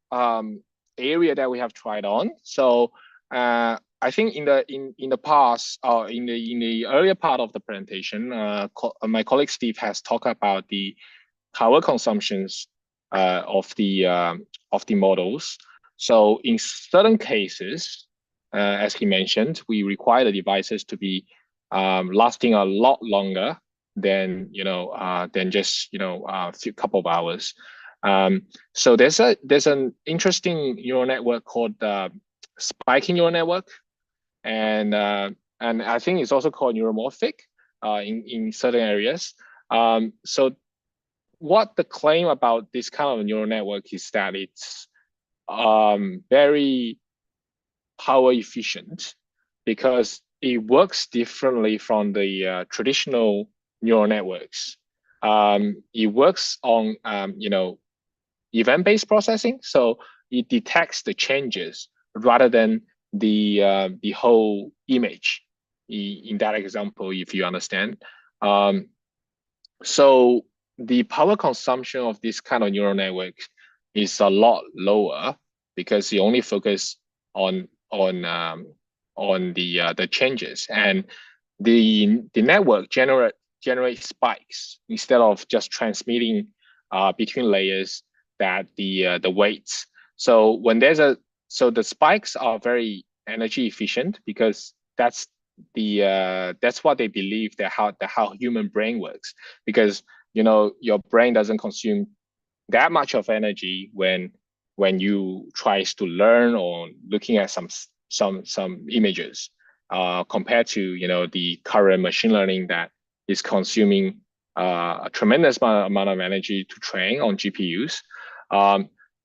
area that we have tried on. So I think in the past, or in the earlier part of the presentation, my colleague Steve has talked about the power consumptions of the models. So in certain cases, as he mentioned, we require the devices to be lasting a lot longer than just a few couple of hours. So there's an interesting neural network called spiking neural network, and I think it's also called Neuromorphic in certain areas. So what the claim about this kind of neural network is that it's very power efficient because it works differently from the traditional neural networks. It works on event-based processing, so it detects the changes rather than the whole image. In that example, if you understand, so the power consumption of this kind of neural network is a lot lower because you only focus on the changes, and the network generates spikes instead of just transmitting between layers that the weights. So when the spikes are very energy efficient because that's what they believe that how human brain works, because your brain doesn't consume that much of energy when you tries to learn or looking at some images compared to the current machine learning that is consuming a tremendous amount of energy to train on GPUs.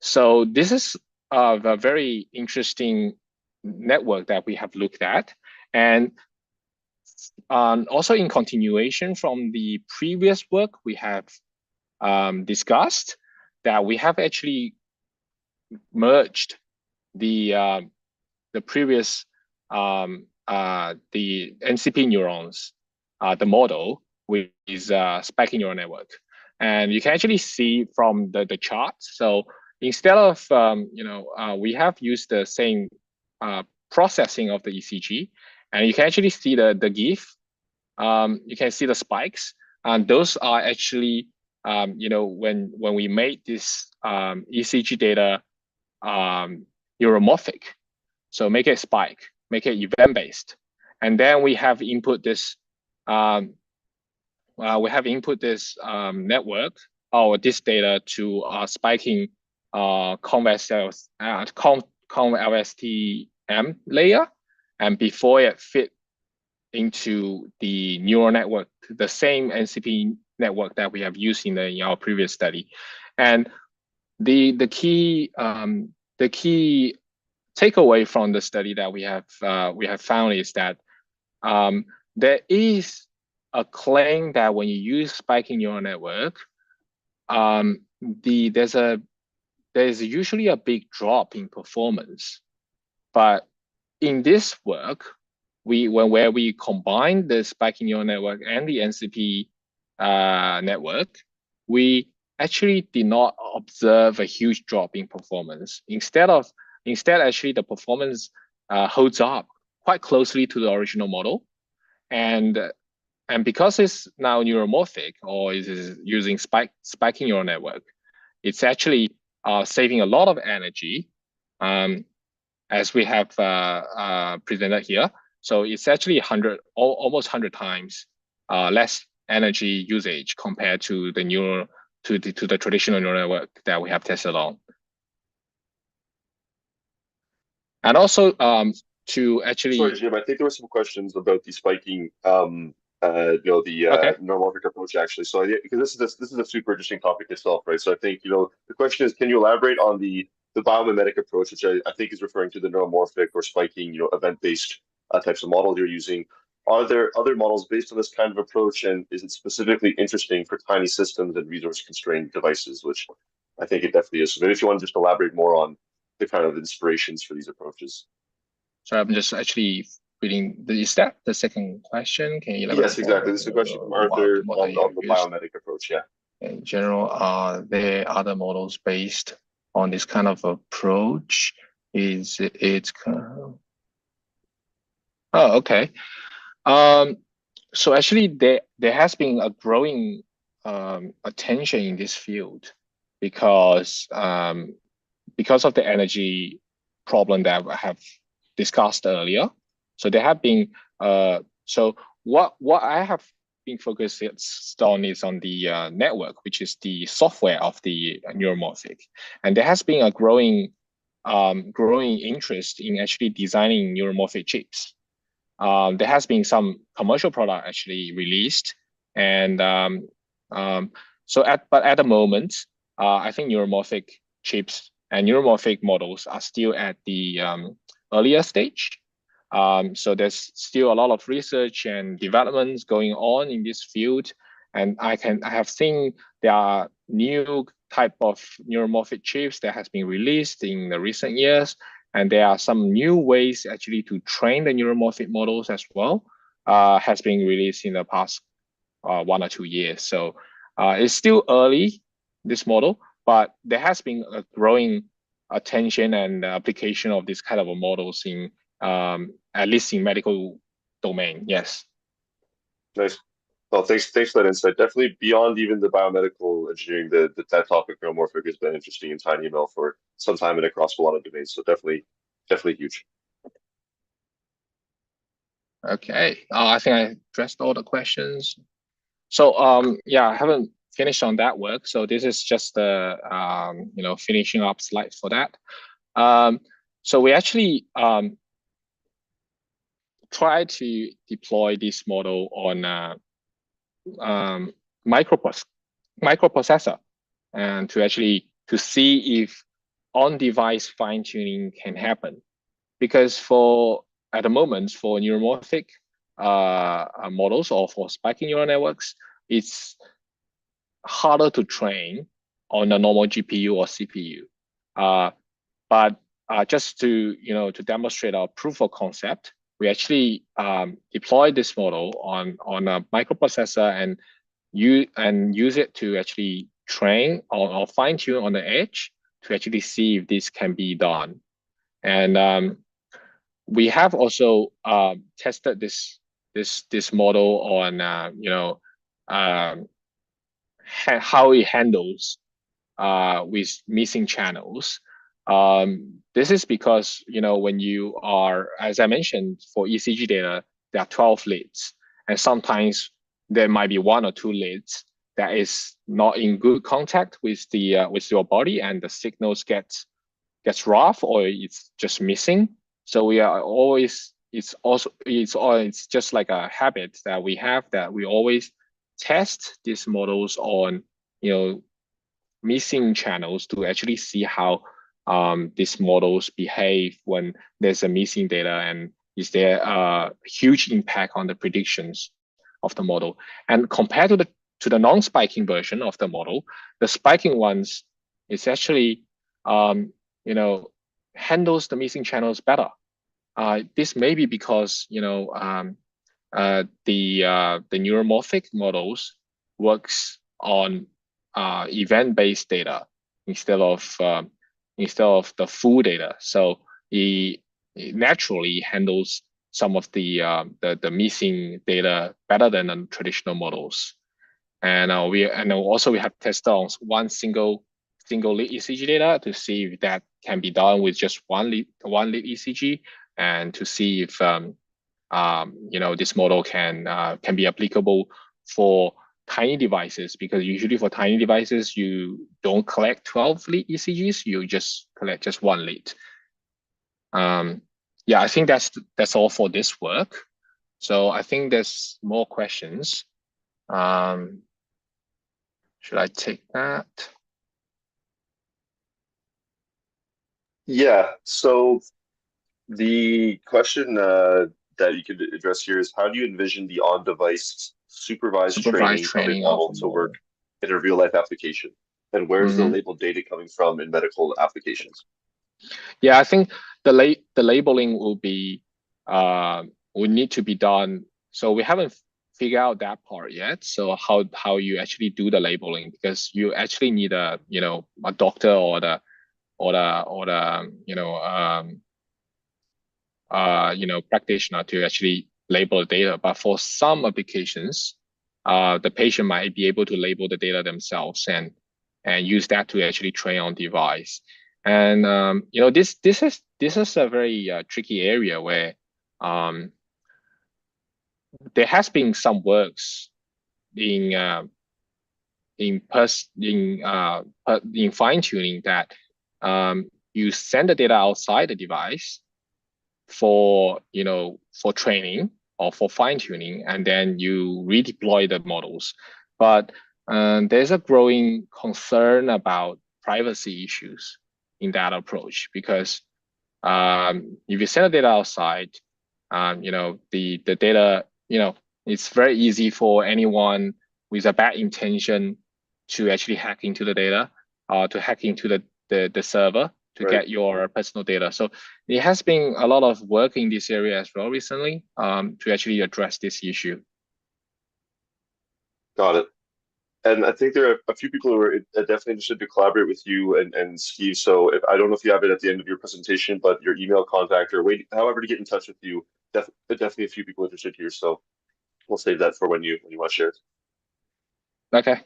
So this is a very interesting network that we have looked at, and also in continuation from the previous work we have discussed, that we have actually merged the previous the NCP neurons, the model with spiking neural network, and you can actually see from the chart. So instead of we have used the same processing of the ECG, and you can actually see the GIF you can see the spikes, and those are actually, when we made this ECG data neuromorphic, so make it spike, make it event-based, and then we have input this network or this data to spiking conv-LSTM layer, and before it fit into the neural network, the same NCP network that we have used in our previous study. And the key takeaway from the study that we have found is that there is a claim that when you use spiking neural network, there's usually a big drop in performance. But in this work, where we combine the spiking neural network and the NCP network, we actually did not observe a huge drop in performance. Instead, actually the performance holds up quite closely to the original model, and because it's now neuromorphic, or is using spiking neural network, it's actually saving a lot of energy, as we have presented here. So it's actually almost 100 times less energy usage compared to the traditional neural network that we have tested on. And also to actually. Sorry, Jim. I think there were some questions about the spiking, neuromorphic approach actually. So because this is a super interesting topic itself, right? So I think the question is, can you elaborate on the biomimetic approach, which I think is referring to the neuromorphic or spiking, event-based types of models you're using. Are there other models based on this kind of approach, and is it specifically interesting for tiny systems and resource-constrained devices, which I think it definitely is. So maybe if you want to just elaborate more on the kind of inspirations for these approaches. So I'm just actually reading. Is that the second question? Can you elaborate? Yes, exactly. This is a question from Arthur on the biomimetic approach. Yeah. In general, are there other models based on this kind of approach? Oh, okay. So actually, there has been a growing attention in this field because of the energy problem that I have discussed earlier. So there have been so what I have been focused on is on the network, which is the software of the neuromorphic, and there has been a growing interest in actually designing neuromorphic chips. There has been some commercial product actually released, and but at the moment, I think neuromorphic chips and neuromorphic models are still at the earlier stage. So there's still a lot of research and developments going on in this field, and I have seen there are new type of neuromorphic chips that has been released in the recent years. And there are some new ways actually to train the neuromorphic models as well, has been released in the past 1 or 2 years. So it's still early, this model, but there has been a growing attention and application of this kind of models in, at least in medical domain, yes. Nice. Well, thanks for that insight. Definitely beyond even the biomedical engineering, that topic neuromorphic has been interesting in tinyML for some time and across a lot of domains. So definitely huge. Okay, I think I addressed all the questions. So yeah, I haven't finished on that work. So this is just the finishing up slides for that. So we actually try to deploy this model on microprocessor, and to see if on-device fine-tuning can happen. Because at the moment, for neuromorphic models or for spiking neural networks, it's harder to train on a normal GPU or CPU. But just to demonstrate our proof of concept, we actually deploy this model on a microprocessor and use it to actually train or fine tune on the edge to actually see if this can be done. And we have also tested this this model on how it handles with missing channels. This is because, when you are, as I mentioned, for ECG data, there are 12 leads, and sometimes there might be 1 or 2 leads that is not in good contact with the with your body, and the signals gets rough, or it's just missing. So we are always, it's just like a habit that we have, that we always test these models on missing channels to actually see how these models behave when there's a missing data, and is there a huge impact on the predictions of the model. And compared to the non-spiking version of the model, the spiking ones is actually handles the missing channels better. This may be because the neuromorphic models works on event-based data instead of the full data, so it naturally handles some of the missing data better than the traditional models. And we have tested on one single lead ECG data to see if that can be done with just one lead ECG, and to see if this model can be applicable for tiny devices, because usually for tiny devices you don't collect 12 lead ECGs, you just collect just 1 lead. Yeah, I think that's all for this work. So I think there's more questions. Should I take that? Yeah, so the question that you could address here is, how do you envision the on-device supervised training of a model to work in a real-life application? And where's the labeled data coming from in medical applications? Yeah, I think the labeling will be will need to be done. So we haven't figured out that part yet. So how you actually do the labeling, because you actually need a doctor or the practitioner to actually label the data. But for some applications, the patient might be able to label the data themselves and use that to actually train on device. And this is a very tricky area where there has been some works in fine tuning that you send the data outside the device for training or for fine tuning, and then you redeploy the models. But there's a growing concern about privacy issues in that approach, because if you send the data outside, the data, it's very easy for anyone with a bad intention to actually hack into the data, to hack into the server to get your personal data. So there has been a lot of work in this area as well recently, to actually address this issue. Got it. And I think there are a few people who are definitely interested to collaborate with you and Steve. So I don't know if you have it at the end of your presentation, but your email contact or however to get in touch with you, definitely a few people interested here. So we'll save that for when you want to share it. Okay.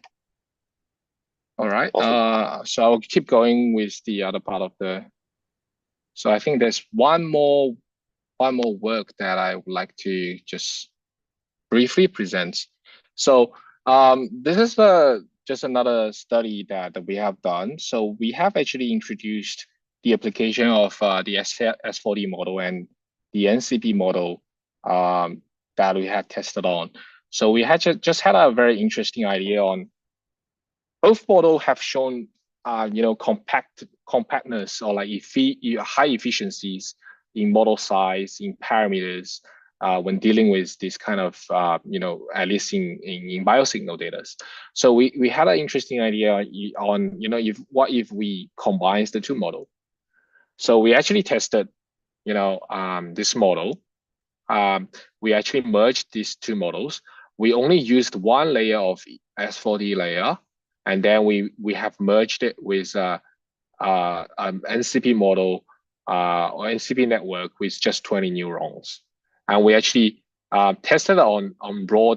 All right. Awesome. So I'll keep going with the other part of the. So I think there's one more work that I would like to just briefly present. So this is just another study that we have done. So we have actually introduced the application of the S4D model and the NCP model that we had tested on. So we had just had a very interesting idea on both models have shown compactness or like high efficiencies in model size, in parameters, when dealing with this kind of, at least in biosignal data. So we had an interesting idea on, what if we combine the two models? So we actually tested, this model. We actually merged these two models. We only used one layer of S4D layer, and then we have merged it with an NCP model or NCP network with just 20 neurons. And we actually tested on raw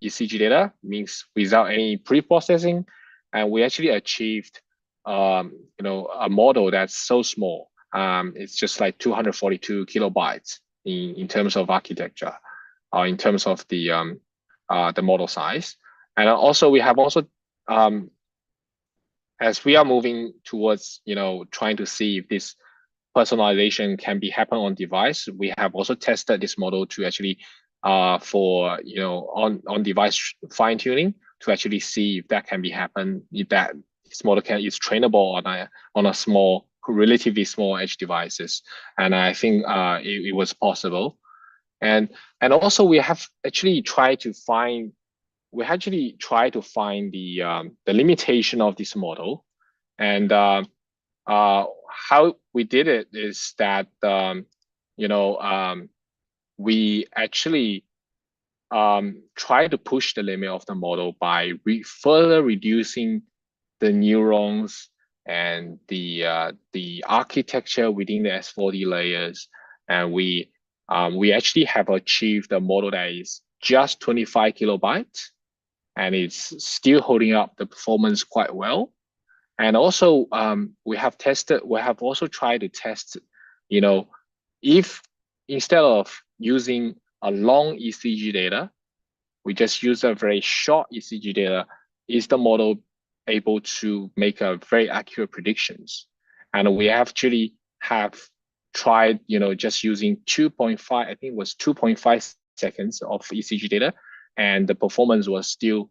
ECG data, means without any pre-processing, and we actually achieved a model that's so small. It's just like 242 kilobytes in terms of architecture, or in terms of the model size. And also we have also as we are moving towards trying to see if this personalization can be happen on device, we have also tested this model to actually for on device fine tuning to actually see if that can be happen, if that this model is trainable on a small, relatively small edge devices. And I think it was possible. And also we have actually tried to find the limitation of this model. And how we did it is that we actually try to push the limit of the model by further reducing the neurons and the architecture within the S4D layers, and we actually have achieved a model that is just 25 kilobytes, and it's still holding up the performance quite well. And also we have also tried to test, if instead of using a long ECG data, we just use a very short ECG data, is the model able to make a very accurate predictions? And we actually have tried, just using 2.5, I think it was 2.5 seconds of ECG data, and the performance was still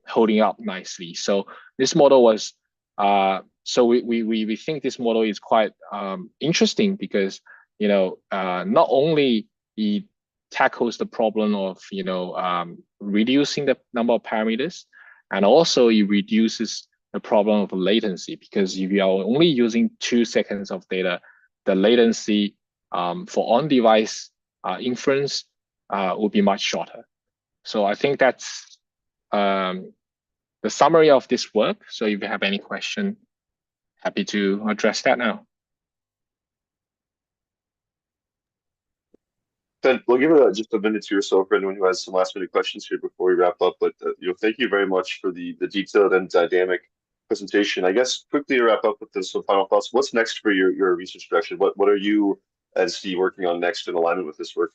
holding up nicely. So this model was, so we think this model is quite interesting because, not only it tackles the problem of, reducing the number of parameters, and also it reduces the problem of latency, because if you are only using 2 seconds of data, the latency for on-device inference will be much shorter. So I think that's the summary of this work. So if you have any question, happy to address that now. Then we'll give it just a minute or so for anyone who has some last minute questions here before we wrap up. But thank you very much for the detailed and dynamic presentation. I guess quickly to wrap up with some final thoughts. What's next for your research direction? What are you and Steve working on next in alignment with this work?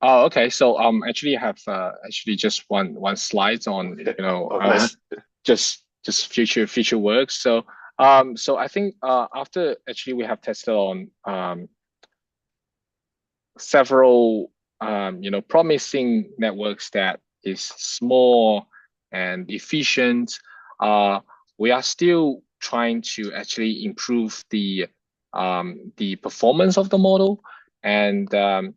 Oh, okay. So actually I have actually just one slide on nice. just future work. So so I think after actually we have tested on several promising networks that is small and efficient. We are still trying to actually improve the performance of the model, and and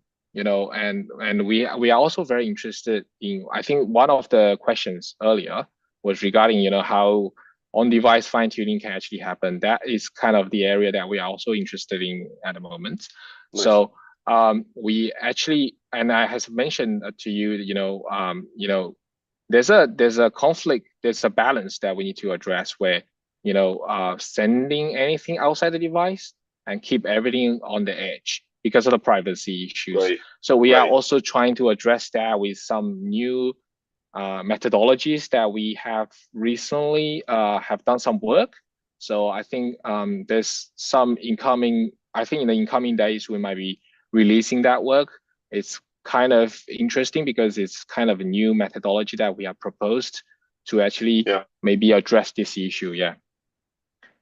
we are also very interested in, I think one of the questions earlier was regarding how on-device fine-tuning can actually happen. That is kind of the area that we are also interested in at the moment. Nice. So we actually, and I have mentioned to you, there's a conflict, there's a balance that we need to address where sending anything outside the device and keep everything on the edge because of the privacy issues. Right. So we are also trying to address that with some new methodologies that we have recently have done some work. So I think there's some incoming, I think in the incoming days we might be releasing that work. It's kind of interesting because it's kind of a new methodology that we have proposed to actually maybe address this issue. Yeah.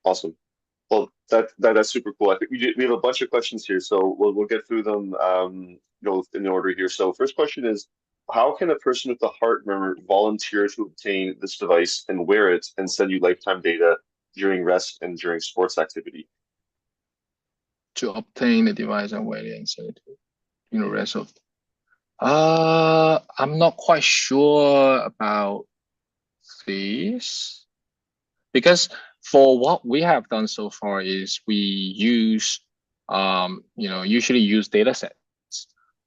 Awesome. Well, that's super cool. I think we have a bunch of questions here, so we'll get through them in order here. So first question is, how can a person with a heart murmur volunteer to obtain this device and wear it and send you lifetime data during rest and during sports activity? To obtain the device and wear it and send it to rest of. I'm not quite sure about this, because for what we have done so far is we use usually use data sets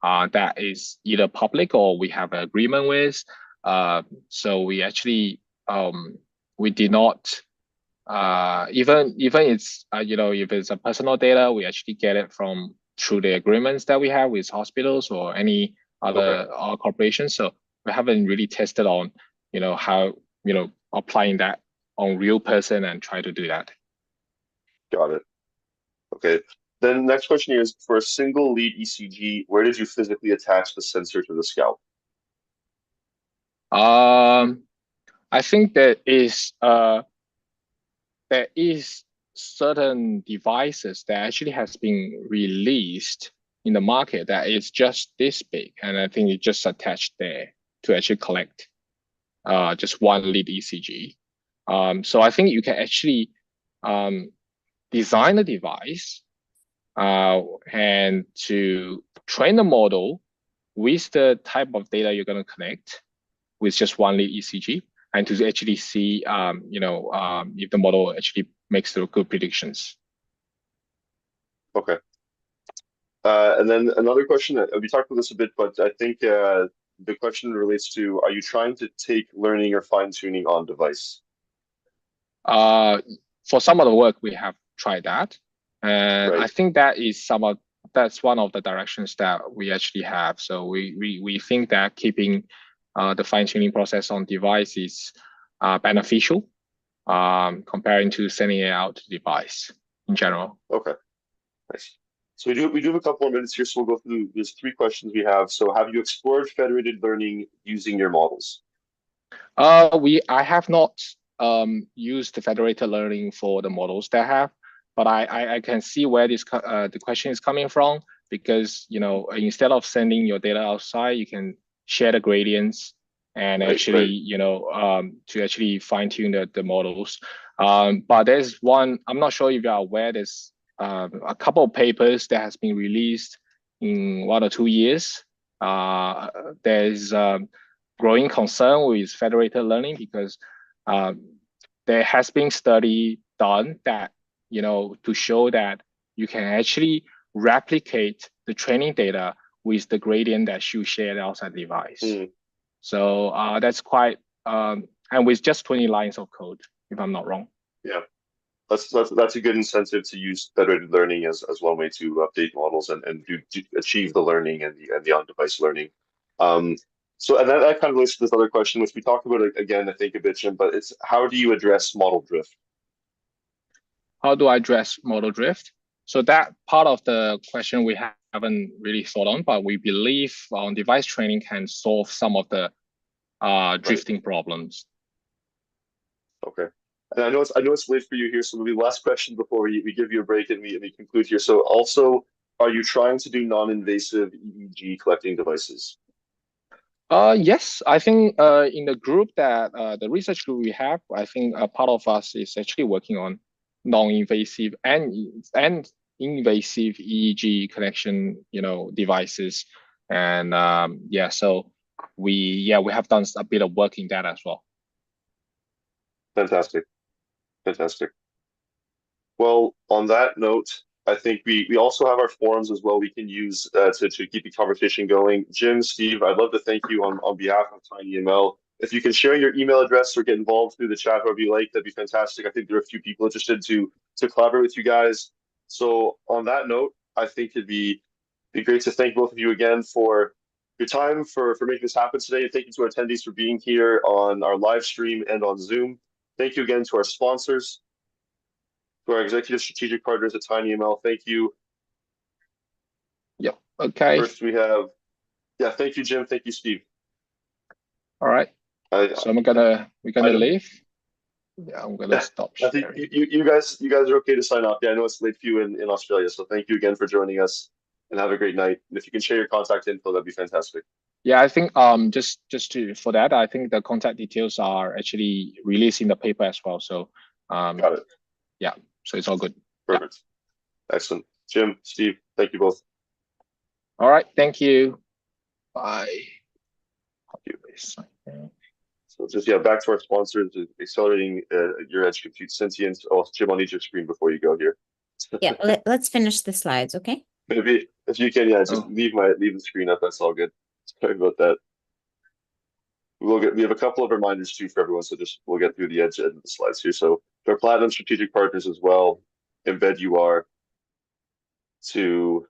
that is either public or we have an agreement with. So we actually we did not even it's if it's a personal data, we actually get it from through the agreements that we have with hospitals or any other corporations. So we haven't really tested on, how, applying that on real person and try to do that. Got it. Okay. Then next question here is, for a single lead ECG, where did you physically attach the sensor to the scalp? I think there is certain devices that actually has been released in the market that is just this big, and I think it just attached there to actually collect just one lead ECG. So I think you can actually design a device and to train the model with the type of data you're going to collect with just one lead ECG, and to actually see, if the model actually makes the good predictions. Okay. And then another question, we talked about this a bit, but I think the question relates to, are you trying to take learning or fine-tuning on device? For some of the work, we have tried that. And I think that's one of the directions that we actually have. So we think that keeping the fine-tuning process on device is beneficial comparing to sending it out to device in general. Okay, nice. So we do have a couple more minutes here, so we'll go through. There's 3 questions we have. So have you explored federated learning using your models? I have not used the federated learning for the models that I have, but I can see where this the question is coming from, because instead of sending your data outside, you can share the gradients and actually to actually fine tune the models. But there's one, I'm not sure if you are aware, there's a couple of papers that has been released in 1 or 2 years. There's growing concern with federated learning because there has been study done that, to show that you can actually replicate the training data with the gradient that you share outside the device. So that's quite, and with just 20 lines of code, if I'm not wrong. Yeah, that's a good incentive to use federated learning as one way to update models and to achieve the learning and the on-device learning. So and that kind of relates to this other question, which we talked about again, I think a bit, Jim, but it's, how do you address model drift? How do I address model drift? So that part of the question we haven't really thought on, but we believe on-device training can solve some of the drifting problems. Okay. And I know it's late for you here, so maybe last question before we give you a break and we conclude here. So also, are you trying to do non-invasive EEG collecting devices? Yes, I think in the group that the research group we have, I think a part of us is actually working on non-invasive and invasive EEG connection, devices, and so we have done a bit of work in that as well. Fantastic. Well, on that note, I think we also have our forums as well we can use to keep the conversation going. Jim, Steve, I'd love to thank you on behalf of tinyML. If you can share your email address or get involved through the chat, however you like, that'd be fantastic. I think there are a few people interested to collaborate with you guys. So on that note, I think it'd be great to thank both of you again for your time, for making this happen today. And thank you to our attendees for being here on our live stream and on Zoom. Thank you again to our sponsors, to our executive strategic partners at tinyML. Thank you. Yep. Okay. First we have, thank you, Jim. Thank you, Steve. All right. So we're gonna leave. Yeah, I'm gonna stop sharing. I think you guys are okay to sign off. Yeah, I know it's late for you in Australia, so thank you again for joining us, and have a great night. And if you can share your contact info, that'd be fantastic. Yeah, I think for that, I think the contact details are actually released in the paper as well. So got it. Yeah, so it's all good. Perfect. Yeah. Excellent. Jim, Steve, thank you both. All right, thank you. Bye. So just back to our sponsors, accelerating your edge compute sentience. Oh, Jim, I'll need your screen before you go here. Yeah, let's finish the slides, okay? Maybe if you can, just leave the screen up. That's all good. Sorry about that. We have a couple of reminders too for everyone, so we'll get through the edge of the slides here. So our platinum strategic partners as well, embed UR to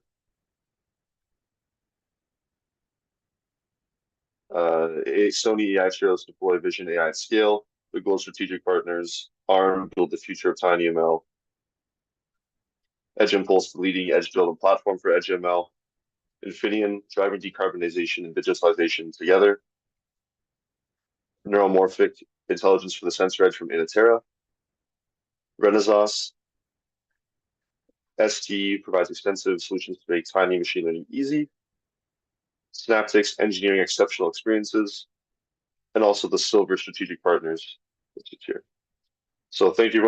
Sony AI Trails deploy Vision AI at scale. The gold strategic partners, ARM, build the future of tinyML. Edge Impulse, the leading edge building platform for Edge ML. Infineon, driving decarbonization and digitalization together. Neuromorphic, intelligence for the sensor edge from Inotera. Renesas, ST provides extensive solutions to make tiny machine learning easy. Synaptics, engineering exceptional experiences. And also the silver strategic partners, which is here. So thank you everyone